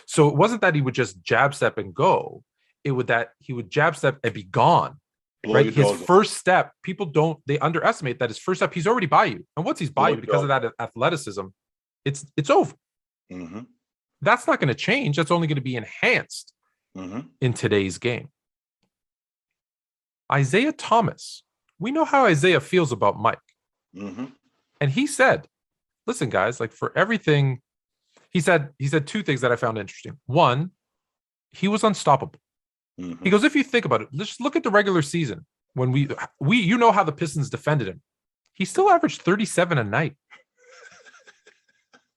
So it wasn't that he would just jab step and go. It would that he would jab step and be gone. Right. His first step, they underestimate that his first step, he's already by you. And once he's by you because of that athleticism, it's over. Mm-hmm. That's not going to change. That's only going to be enhanced in today's game. Isaiah Thomas, we know how Isaiah feels about Mike. Mm-hmm. And he said, listen, guys, like for everything, he said two things that I found interesting. One, he was unstoppable. Mm-hmm. He goes, if you think about it, let's just look at the regular season when we you know how the Pistons defended him. He still averaged 37 a night.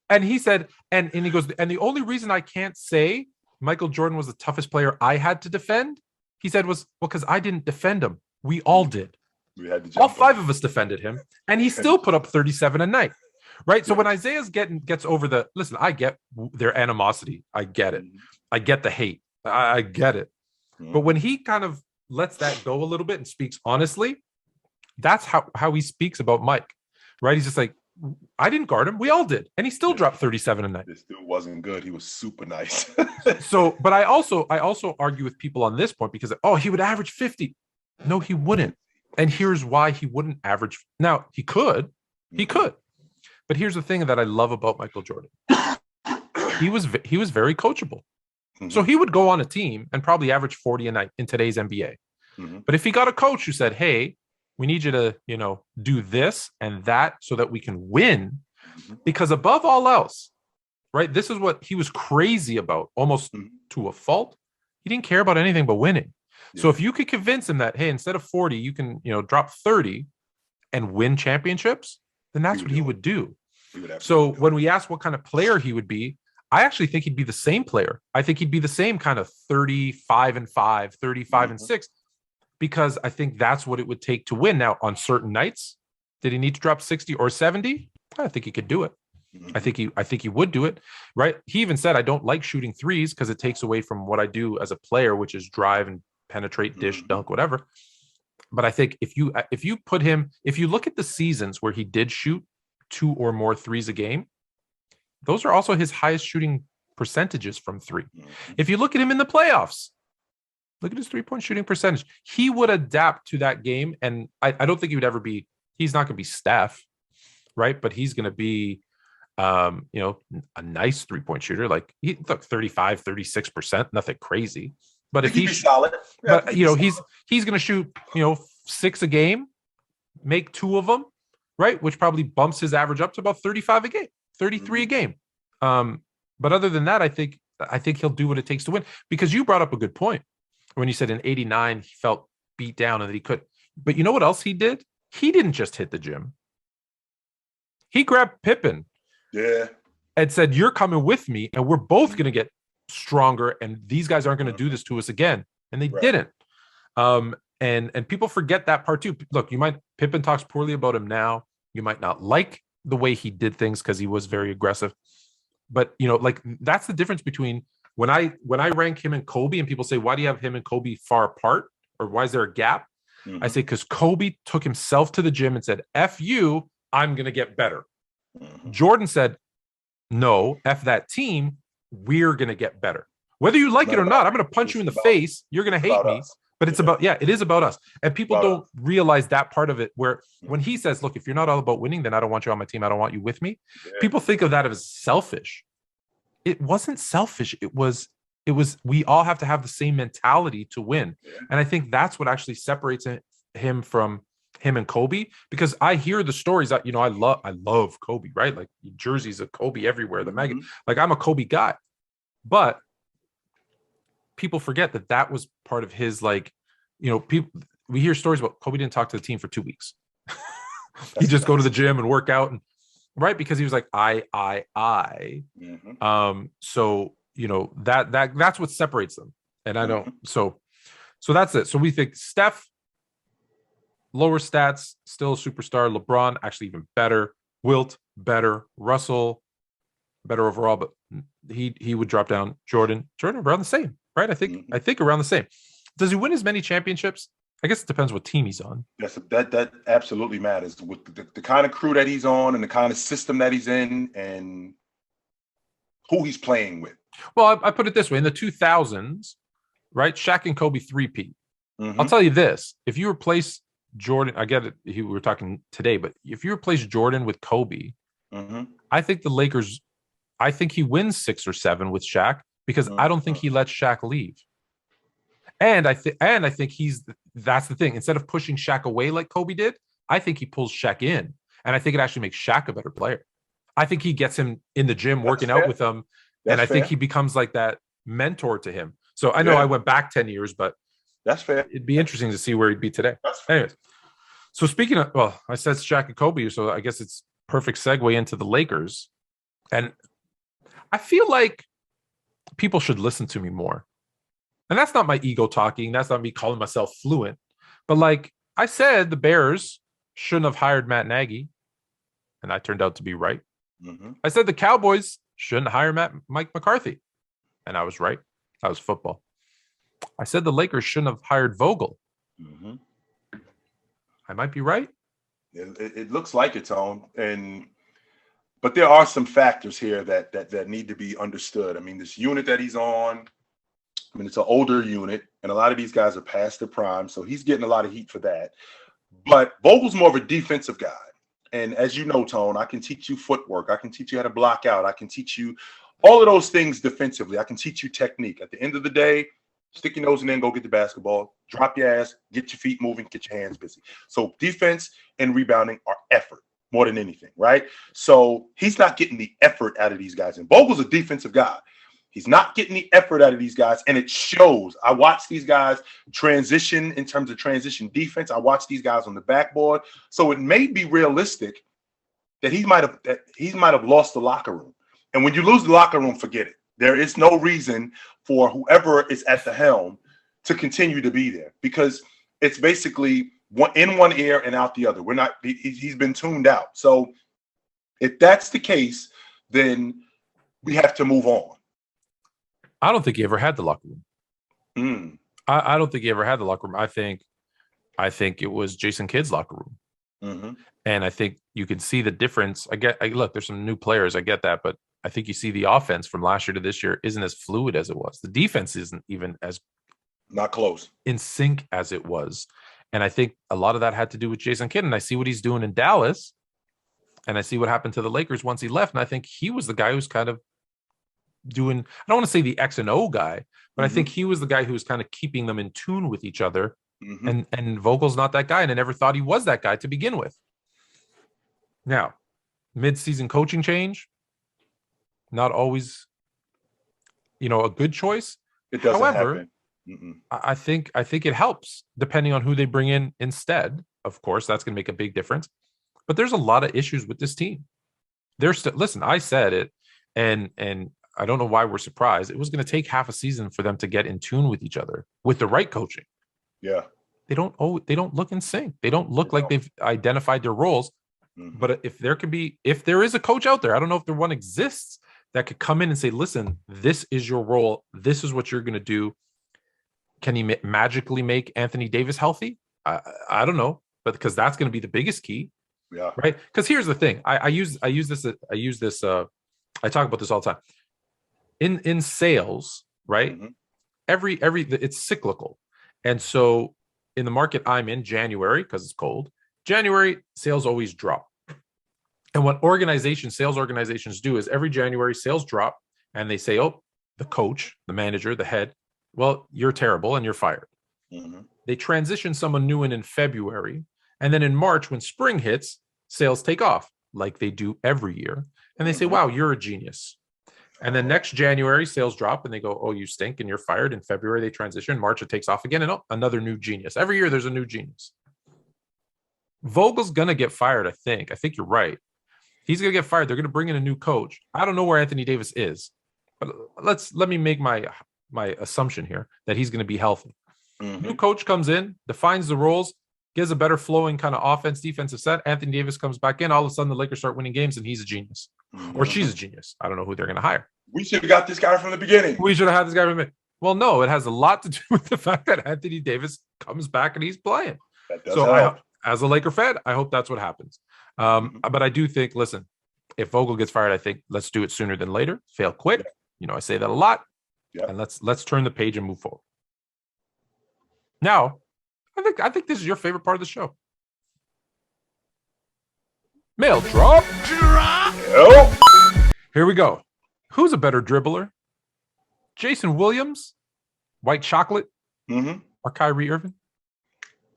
And he said, and he goes, and the only reason I can't say Michael Jordan was the toughest player I had to defend, he said, was because I didn't defend him. We all did. We had to all five of us defended him, and he still put up 37 a night. Right. So when Isaiah's gets over listen, I get their animosity. I get it. I get the hate. I get it. But when he kind of lets that go a little bit and speaks honestly, that's how he speaks about Mike, right? He's just like, I didn't guard him. We all did. And he still dropped 37 a night. This dude wasn't good. He was super nice. So, but I also argue with people on this point because, he would average 50. No, he wouldn't. And here's why he wouldn't average. Now, he could. But here's the thing that I love about Michael Jordan. He was very coachable. Mm-hmm. So he would go on a team and probably average 40 a night in today's NBA. Mm-hmm. But if he got a coach who said, hey, we need you to, do this and that so that we can win, because above all else, right, this is what he was crazy about, almost to a fault. He didn't care about anything but winning. Yeah. So if you could convince him that, hey, instead of 40, you can, drop 30 and win championships, then that's what he would do. So when we asked what kind of player he would be, I actually think he'd be the same player. I think he'd be the same kind of 35-5, 35-6, because I think that's what it would take to win. Now, on certain nights, did he need to drop 60 or 70? I think he could do it. I think he would do it, right? He even said, I don't like shooting threes because it takes away from what I do as a player, which is drive and penetrate, dish, dunk, whatever. But I think if you look at the seasons where he did shoot 2 or more threes a game, those are also his highest shooting percentages from 3. If you look at him in the playoffs, look at his 3-point shooting percentage. He would adapt to that game. And I don't think he would ever be, he's not going to be Steph, right? But he's going to be, a nice 3-point shooter. Like he took 35, 36%, nothing crazy. But if he's solid, but he's going to shoot, 6 a game, make 2 of them, right? Which probably bumps his average up to about 35 a game. 33 a game. But other than that, I think he'll do what it takes to win, because you brought up a good point when you said in 89, he felt beat down and that he could, but you know what else he did? He didn't just hit the gym. He grabbed Pippen and said, you're coming with me and we're both going to get stronger, and these guys aren't going to do this to us again. And they didn't. And people forget that part too. Look, Pippen talks poorly about him now. You might not like the way he did things because he was very aggressive. But like that's the difference between when I rank him and Kobe, and people say, why do you have him and Kobe far apart? Or why is there a gap? I say, because Kobe took himself to the gym and said, F you, I'm going to get better. Jordan said, no, F that team, we're going to get better. Whether you like it or not, I'm going to punch you in the face. You're going to hate me. But it's it is about us. And people don't realize that part of it, where when he says, look, if you're not all about winning, then I don't want you on my team. I don't want you with me. People think of that as selfish. It wasn't selfish. It was, we all have to have the same mentality to win. And I think that's what actually separates him from him and Kobe, because I hear the stories that, I love Kobe, right? Like jerseys of Kobe everywhere, the magazine, like I'm a Kobe guy, but people forget that was part of his, like, people, we hear stories about Kobe didn't talk to the team for 2 weeks. He just go to the gym and work out, and right, because he was like, so that's what separates them. And I don't, so that's it. So we think Steph, lower stats, still a superstar. LeBron, actually even better. Wilt, better. Russell, better overall, but he would drop down. Jordan around the same, right? I think around the same. Does he win as many championships? I guess it depends what team he's on. That absolutely matters with the kind of crew that he's on and the kind of system that he's in and who he's playing with. Well, I put it this way: in the 2000s, right? Shaq and Kobe three-peat. I'll tell you this: if you replace Jordan, I get it. We were talking today, but if you replace Jordan with Kobe, I think the Lakers. I think he wins 6 or 7 with Shaq, because I don't think he lets Shaq leave. And I think that's the thing. Instead of pushing Shaq away like Kobe did, I think he pulls Shaq in, and I think it actually makes Shaq a better player. I think he gets him in the gym working out with him, and I think he becomes like that mentor to him. So I know I went back 10 years, but that's fair. It'd be interesting to see where he'd be today. Anyways, so speaking of, I said Shaq and Kobe, so I guess it's perfect segue into the Lakers. And I feel like people should listen to me more. And that's not my ego talking. That's not me calling myself fluent. But like I said, the Bears shouldn't have hired Matt Nagy. And I turned out to be right. I said the Cowboys shouldn't hire Mike McCarthy. And I was right. That was football. I said the Lakers shouldn't have hired Vogel. I might be right. It looks like it's on. But there are some factors here that need to be understood. I mean, this unit that he's on, it's an older unit, and a lot of these guys are past their prime, so he's getting a lot of heat for that. But Vogel's more of a defensive guy. And as you know, Tone, I can teach you footwork. I can teach you how to block out. I can teach you all of those things defensively. I can teach you technique. At the end of the day, stick your nose in there and go get the basketball. Drop your ass, get your feet moving, get your hands busy. So defense and rebounding are effort more than anything, right? So he's not getting the effort out of these guys. And Vogel's a defensive guy. He's not getting the effort out of these guys, and it shows. I watch these guys transition in terms of transition defense. I watch these guys on the backboard. So it may be realistic that he might have lost the locker room. And when you lose the locker room, forget it. There is no reason for whoever is at the helm to continue to be there, because it's basically in one ear and out the other. He's been tuned out. So if that's the case, then we have to move on. I don't think he ever had the locker room. I don't think he ever had the locker room. I think it was Jason Kidd's locker room. And I think you can see the difference. Look, there's some new players. I get that, but I think you see the offense from last year to this year isn't as fluid as it was. The defense isn't even as not close in sync as it was. And I think a lot of that had to do with Jason Kidd. And I see what he's doing in Dallas, and I see what happened to the Lakers once he left. And I think he was the guy who's kind of doing, I don't want to say the X and O guy, but I think he was the guy who was kind of keeping them in tune with each other. And Vogel's not that guy, and I never thought he was that guy to begin with. Now, mid-season coaching change, not always, a good choice. It doesn't happen. I think it helps depending on who they bring in instead. Of course, that's going to make a big difference. But there's a lot of issues with this team. Listen, I said it, and I don't know why we're surprised. It was going to take half a season for them to get in tune with each other with the right coaching. Yeah. They don't look in sync. They don't look like they've identified their roles. Mm-hmm. But if there is a coach out there, I don't know if there one exists that could come in and say, listen, this is your role. This is what you're going to do. Can he magically make Anthony Davis healthy? I don't know, but because that's going to be the biggest key. Yeah. Right. Because here's the thing. I use this. I talk about this all the time in sales, right? Mm-hmm. Every it's cyclical. And so in the market I'm in, January, because it's cold, January sales always drop. And what sales organizations do is every January sales drop and they say, oh, the coach, the manager, the head, well, you're terrible and you're fired. Mm-hmm. They transition someone new in February. And then in March, when spring hits, sales take off like they do every year. And they say, wow, you're a genius. And then next January, sales drop and they go, oh, you stink and you're fired. In February, they transition. March, it takes off again. And another new genius. Every year, there's a new genius. Vogel's going to get fired, I think. I think you're right. He's going to get fired. They're going to bring in a new coach. I don't know where Anthony Davis is. But let me make my assumption here that he's going to be healthy. Mm-hmm. New coach comes in, defines the roles, gives a better flowing kind of offense, defensive set. Anthony Davis comes back in. All of a sudden, the Lakers start winning games, and he's a genius. Mm-hmm. Or she's a genius. I don't know who they're going to hire. We should have got this guy from the beginning. We should have had this guy from the beginning. Well, no, it has a lot to do with the fact that Anthony Davis comes back and he's playing. That does help. As a Laker fan, I hope that's what happens. But I do think, listen, if Vogel gets fired, I think let's do it sooner than later. Fail quick. Yeah. You know, I say that a lot. Yeah. And let's turn the page and move forward. Now, I think this is your favorite part of the show. Mail drop. Yep. Here we go. Who's a better dribbler? Jason Williams, White Chocolate, or Kyrie Irving?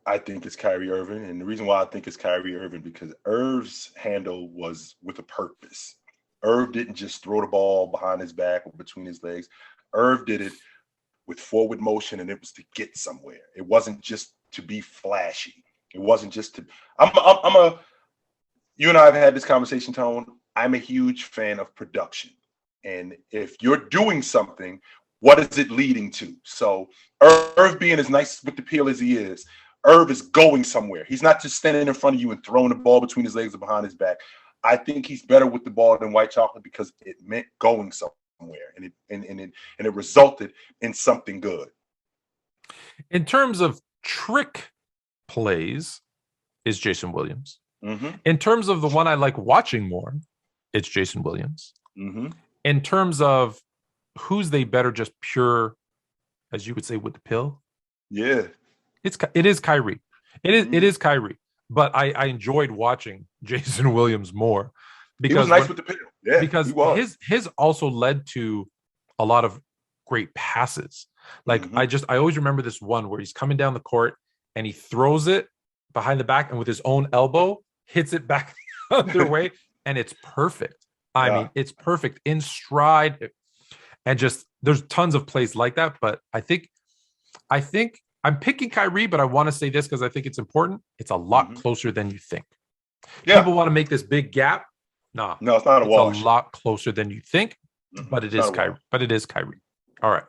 I think it's Kyrie Irving. And the reason why I think it's Kyrie Irving because Irv's handle was with a purpose. Irv didn't just throw the ball behind his back or between his legs. Irv did it with forward motion, and it was to get somewhere. It wasn't just to be flashy. It wasn't just to. You and I have had this conversation, Tone. I'm a huge fan of production, and if you're doing something, what is it leading to? So Irv being as nice with the peel as he is, Irv is going somewhere. He's not just standing in front of you and throwing the ball between his legs or behind his back. I think he's better with the ball than White Chocolate because it meant going somewhere, and it resulted in something good. In terms of trick plays, is Jason Williams. Mm-hmm. In terms of the one I like watching more, it's Jason Williams. Mm-hmm. In terms of who's they better, just pure, as you would say, with the pill. Yeah, it is Kyrie. It is Kyrie. But I enjoyed watching Jason Williams more because he was nice with the pill. Yeah, because his also led to a lot of great passes. Like I always remember this one where he's coming down the court and he throws it behind the back and with his own elbow hits it back the other way, and it's perfect. I mean, it's perfect in stride, and just there's tons of plays like that. But I think I'm picking Kyrie, but I want to say this because I think it's important. It's a lot closer than you think. Yeah. People want to make this big gap. No, it's not a wash. It's a lot closer than you think, but it is Kyrie. But it is Kyrie. All right.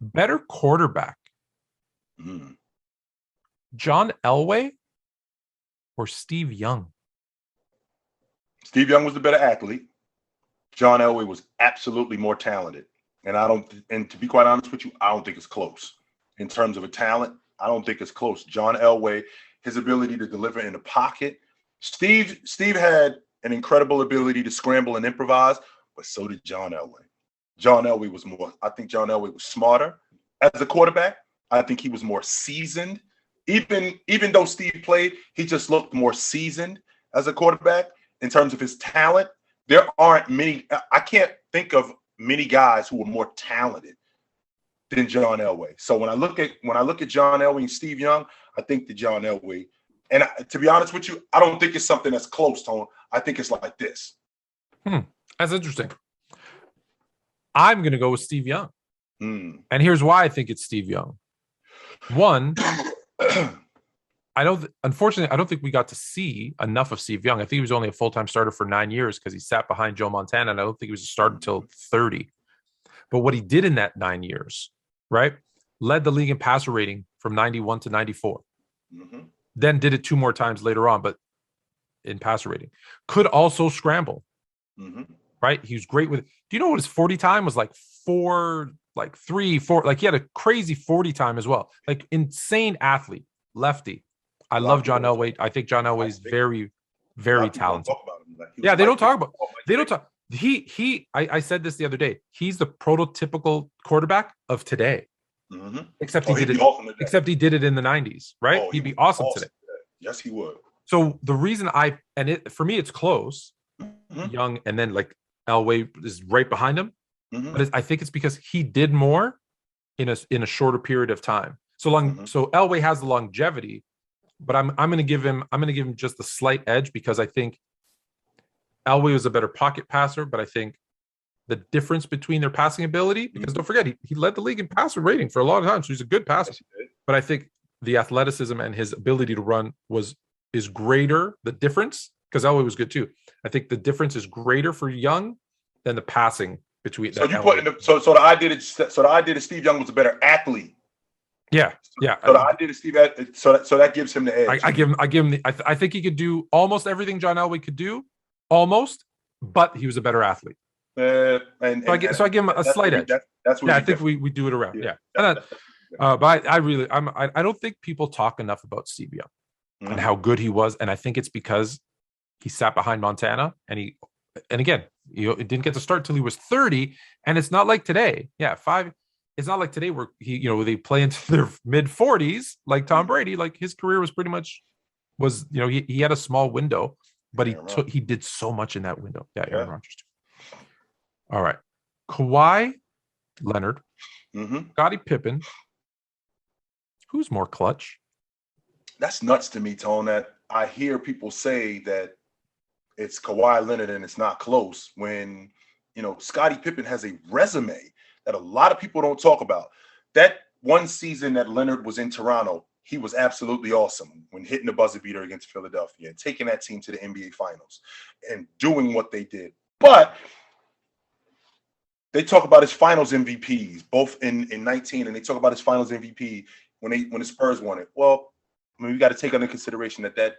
Better quarterback. John Elway or Steve Young? Steve Young was the better athlete. John Elway was absolutely more talented. And to be quite honest with you, I don't think it's close. In terms of a talent, I don't think it's close. John Elway, his ability to deliver in the pocket. Steve had an incredible ability to scramble and improvise, but so did John Elway. I think John Elway was smarter as a quarterback. I think he was more seasoned. Even though Steve played, he just looked more seasoned as a quarterback in terms of his talent. There aren't many. I can't think of many guys who were more talented than John Elway. So when I look at John Elway and Steve Young, I think that John Elway. And to be honest with you, I don't think it's something that's close, Tone. I think it's like this. That's interesting. I'm going to go with Steve Young. And here's why I think it's Steve Young. One, Unfortunately, I don't think we got to see enough of Steve Young. I think he was only a full-time starter for 9 years because he sat behind Joe Montana, and I don't think he was a starter until 30. But what he did in that 9 years, right, led the league in passer rating from 91 to 94. Mm-hmm. Then did it 2 more times later on, but in passer rating. Could also scramble, right? He was great with. Do you know what his 40 time was like? 4, like 3, 4. Like he had a crazy 40 time as well. Like insane athlete, lefty. I love John Elway. I think John Elway is very, very talented. Yeah, they don't talk about. They don't talk. I said this the other day. He's the prototypical quarterback of today. Except he did it. Except he did it in the 90s, right? He'd be awesome today. Yes, he would. So the reason for me, it's close. Young, and then like Elway is right behind him. But I think it's because he did more in a shorter period of time. So Elway has the longevity, but I'm going to give him just a slight edge because I think Elway was a better pocket passer, but I think the difference between their passing ability, because don't forget, he led the league in passer rating for a long time, so he's a good passer. Yes, but I think the athleticism and his ability to run is greater. The difference, because Elway was good too. I think the difference is greater for Young than the passing between. So the idea that Steve Young was a better athlete. Yeah. So the idea that Steve so that gives him the edge. I give him. I think he could do almost everything John Elway could do, almost, but he was a better athlete. So I give him a slight edge. That's what I think we do it around. Yeah. But I don't think people talk enough about Steve Young and how good he was, and I think it's because he sat behind Montana, and again, he didn't get to start till he was 30, and it's not like today. Yeah, 5. It's not like today where they play into their mid 40s like Tom Brady. Like his career was pretty much he had a small window, but he did so much in that window. Yeah, Aaron Rodgers too. All right, Kawhi Leonard, Scottie Pippen. Who's more clutch? That's nuts to me, Tone. That I hear people say that it's Kawhi Leonard and it's not close when Scottie Pippen has a resume that a lot of people don't talk about. That one season that Leonard was in Toronto, he was absolutely awesome when hitting the buzzer beater against Philadelphia and taking that team to the NBA Finals and doing what they did. But they talk about his Finals MVPs, both in 19, and they talk about his Finals MVP when the Spurs won it. Well, I mean, we got to take into consideration that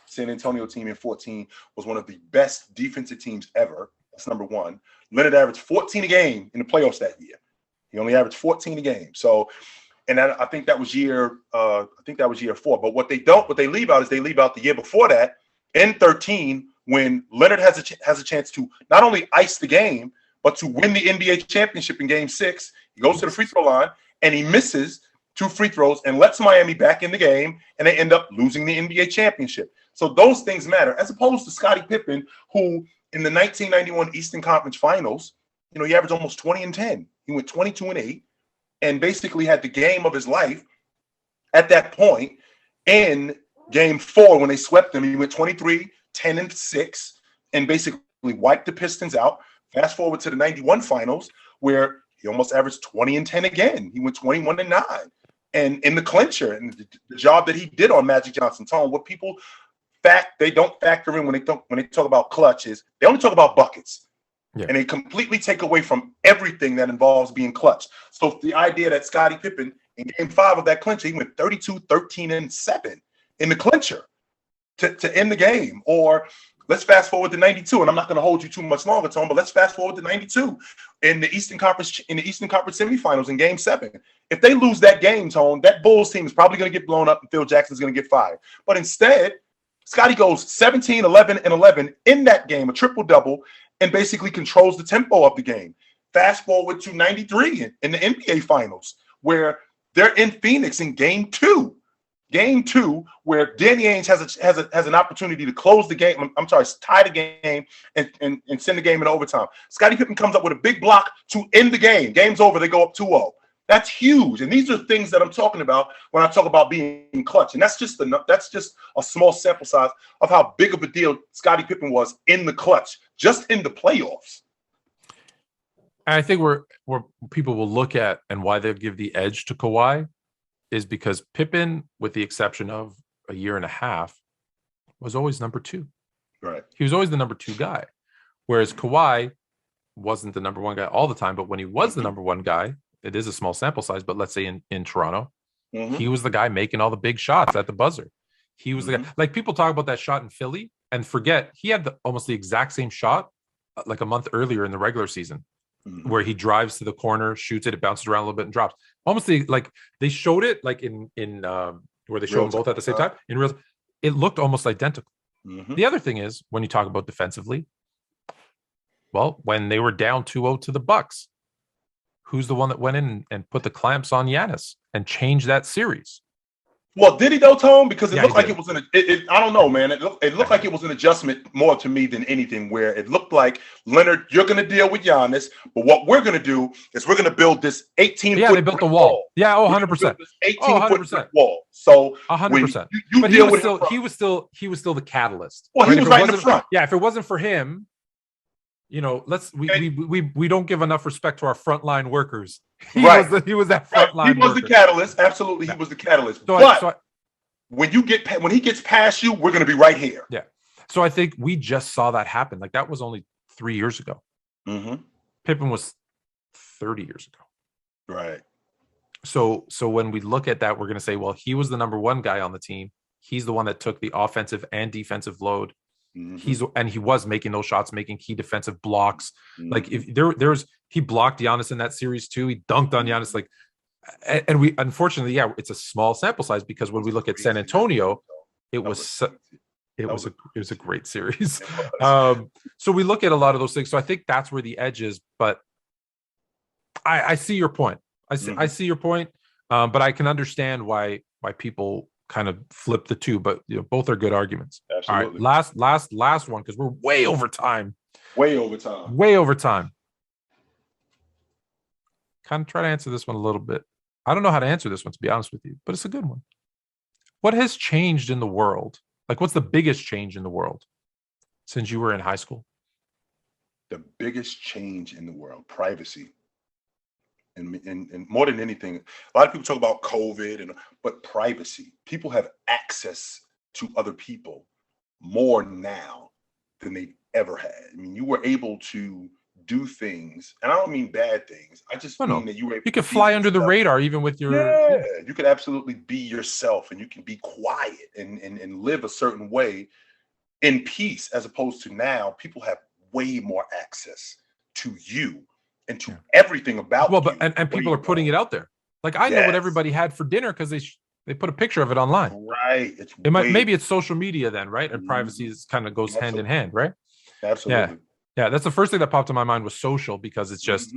San Antonio team in 14 was one of the best defensive teams ever. That's number one. Leonard averaged 14 a game in the playoffs that year. He only averaged 14 a game. So, and I think that was year 4. But what they leave out is they leave out the year before that in 13 when Leonard has a chance to not only ice the game but to win the NBA championship in Game 6. He goes to the free throw line and he misses 2 free throws and lets Miami back in the game, and they end up losing the NBA championship. So those things matter, as opposed to Scottie Pippen, who in the 1991 Eastern Conference Finals, he averaged almost 20 and 10. He went 22 and 8 and basically had the game of his life at that point. In Game 4, when they swept them, he went 23, 10 and 6, and basically wiped the Pistons out. Fast forward to the 91 Finals, where he almost averaged 20 and 10 again. He went 21 and 9. And in the clincher, and the job that he did on Magic Johnson, Tom, what people they don't factor in when they talk about clutches, they only talk about buckets. Yeah. And they completely take away from everything that involves being clutch. So the idea that Scottie Pippen in Game 5 of that clincher, he went 32, 13, and 7 in the clincher to end the game. Or let's fast forward to 92, and I'm not going to hold you too much longer, Tom, but let's fast forward to 92 in the Eastern Conference semifinals in Game 7. If they lose that game, Tom, that Bulls team is probably going to get blown up and Phil Jackson's going to get fired. But instead, Scottie goes 17, 11, and 11 in that game, a triple-double, and basically controls the tempo of the game. Fast forward to 93 in the NBA Finals, where they're in Phoenix in Game 2. Game 2, where Danny Ainge has an opportunity to close the game. Tie the game and send the game in overtime. Scottie Pippen comes up with a big block to end the game. Game's over. They go up 2-0. That's huge. And these are things that I'm talking about when I talk about being clutch. And that's just a small sample size of how big of a deal Scottie Pippen was in the clutch, just in the playoffs. And I think where people will look at and why they'll give the edge to Kawhi is because Pippen, with the exception of a year and a half, was always number 2. Right. He was always the number 2 guy. Whereas Kawhi wasn't the number 1 guy all the time, but when he was the number 1 guy, it is a small sample size, but let's say in Toronto, he was the guy making all the big shots at the buzzer. He was the guy. Like, people talk about that shot in Philly and forget he had almost the exact same shot like a month earlier in the regular season, where he drives to the corner, shoots it, it bounces around a little bit and drops. Almost like they showed it like in where they show them both at the same time in real. It looked almost identical. The other thing is, when you talk about defensively, well, when they were down 2-0 to the Bucks, who's the one that went in and put the clamps on Giannis and changed that series? Well, did he though, Tone? Because it looked like it was I don't know, man. It looked like it was an adjustment more to me than anything, where it looked like, Leonard, you're going to deal with Giannis, but what we're going to do is we're going to build this 18-foot Yeah, they built the wall. Yeah, 100%. 18-foot wall. So 100%. But he was still the catalyst. Well, he was right in the front. Yeah, if it wasn't for him, we don't give enough respect to our frontline workers. He was that frontline. He was the catalyst. Absolutely, he was the catalyst. When he gets past you, we're going to be right here. Yeah. So I think we just saw that happen. Like, that was only 3 years ago. Pippen was 30 years ago. Right. So when we look at that, we're going to say, well, he was the number 1 guy on the team. He's the one that took the offensive and defensive load. He was making those shots, making key defensive blocks. Like, if he blocked Giannis in that series too. He dunked on Giannis. Like, and we, unfortunately, it's a small sample size, because when we look at San Antonio, it was a great series. So we look at a lot of those things. So I think that's where the edge is. But I see your point. I see your point. But I can understand why people kind of flip the two, but both are good arguments. Absolutely. All right, last one, because we're way over time. Way over time. Kind of try to answer this one a little bit. I don't know how to answer this one, to be honest with you, but it's a good one. What has changed in the world? Like, what's the biggest change in the world since you were in high school? The biggest change in the world: privacy. And more than anything, a lot of people talk about COVID, but privacy. People have access to other people more now than they've ever had. I mean, you were able to do things, and I don't mean bad things. I just mean that you were able you could fly under the radar even with your you could absolutely be yourself, and you can be quiet and live a certain way in peace, as opposed to now people have way more access to you and to everything about you. But and people are putting it out there. Like, I know what everybody had for dinner because they put a picture of it online. Right. Maybe it's social media then, right? And privacy is kind of goes hand in hand, right? Absolutely. Yeah, that's the first thing that popped in my mind was social, because it's just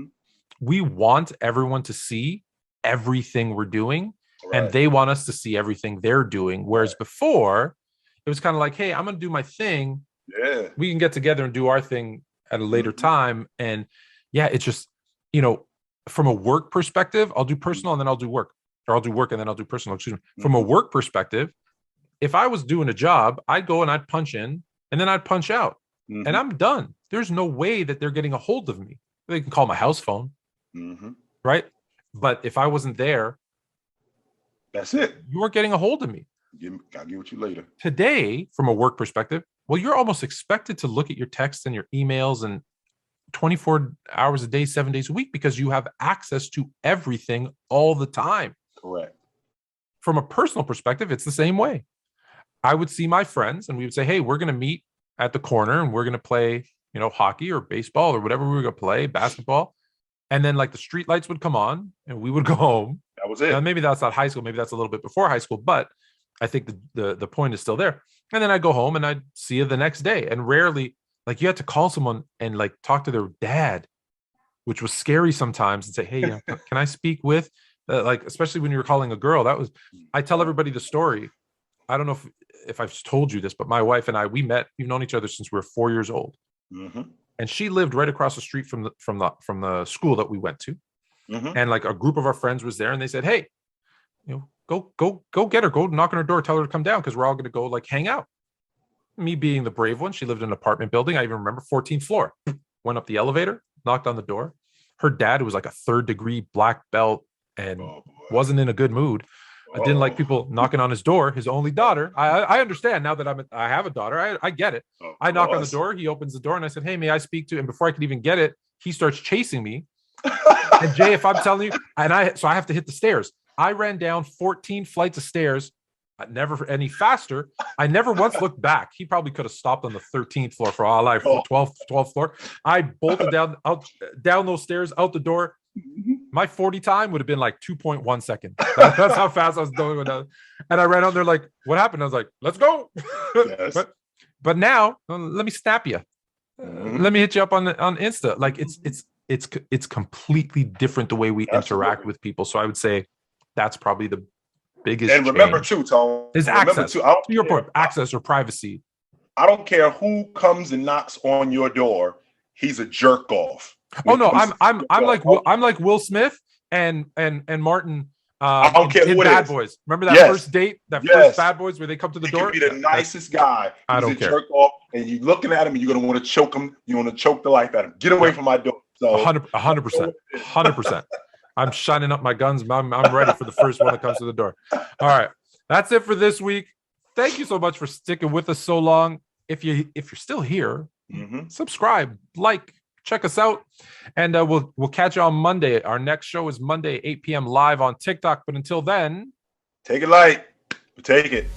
we want everyone to see everything we're doing, and they want us to see everything they're doing. Whereas before, it was kind of like, hey, I'm going to do my thing. Yeah. We can get together and do our thing at a later time. And it's just, from a work perspective, I'll do personal and then I'll do work, or I'll do work and then I'll do personal. Excuse me. From a work perspective, if I was doing a job, I'd go and I'd punch in and then I'd punch out and I'm done. There's no way that they're getting a hold of me. They can call my house phone, right? But if I wasn't there, that's it. You weren't getting a hold of me. I'll get with you later. Today, from a work perspective, well, you're almost expected to look at your texts and your emails and 24 hours a day, 7 days a week, because you have access to everything all the time. Correct. From a personal perspective, it's the same way. I would see my friends and we would say, hey, we're going to meet at the corner and we're going to play, hockey or baseball or whatever we were going to play, basketball. And then like the street lights would come on and we would go home. That was it. Now, maybe that's not high school. Maybe that's a little bit before high school, but I think the point is still there. And then I'd go home and I'd see you the next day. And rarely, like, you had to call someone and like talk to their dad, which was scary sometimes, and say, hey, can I speak with, like, especially when you were calling a girl. I tell everybody the story. I don't know if I've told you this, but my wife and I, we've known each other since we were 4 years old. And she lived right across the street from the school that we went to. And like a group of our friends was there and they said, hey, go get her, go knock on her door, tell her to come down, because we're all going to go like hang out. Me being the brave one, she lived in an apartment building. I even remember 14th floor. Went up the elevator, knocked on the door. Her dad was like a 3rd degree black belt and wasn't in a good mood. I didn't like people knocking on his door, his only daughter. I understand now that I have a daughter. I get it. I knock on the door. He opens the door and I said, hey, may I speak to, and before I could even get it, he starts chasing me. And Jay, if I'm telling you, so I have to hit the stairs. I ran down 14 flights of stairs, never any faster. I never once looked back. He probably could have stopped on the 13th floor for all I 12th floor. I bolted down those stairs, out the door. My 40 time would have been like 2.1 seconds. That's how fast I was going. And I ran out there like, what happened? I was like, let's go. Yes. but now let me snap you. Let me hit you up on Insta. Like it's completely different the way we interact with people. So I would say that's probably the biggest. And remember too, Tone, is access. To your point, access or privacy. I don't care who comes and knocks on your door. He's a jerk off. Oh no, I'm like Will Smith and Martin. I don't care who Bad Boys. Remember that first date, first Bad Boys where they come to the door? He could be the nicest guy. I don't care. Jerk off, and you're looking at him, and you're gonna want to choke him. You want to choke the life out of him. Get away from my door. So 100%. I'm shining up my guns. I'm ready for the first one that comes to the door. All right, that's it for this week. Thank you so much for sticking with us so long. If you're still here, subscribe, like. Check us out, and we'll catch you on Monday. Our next show is Monday, 8 p.m. live on TikTok. But until then, take it light. Take it.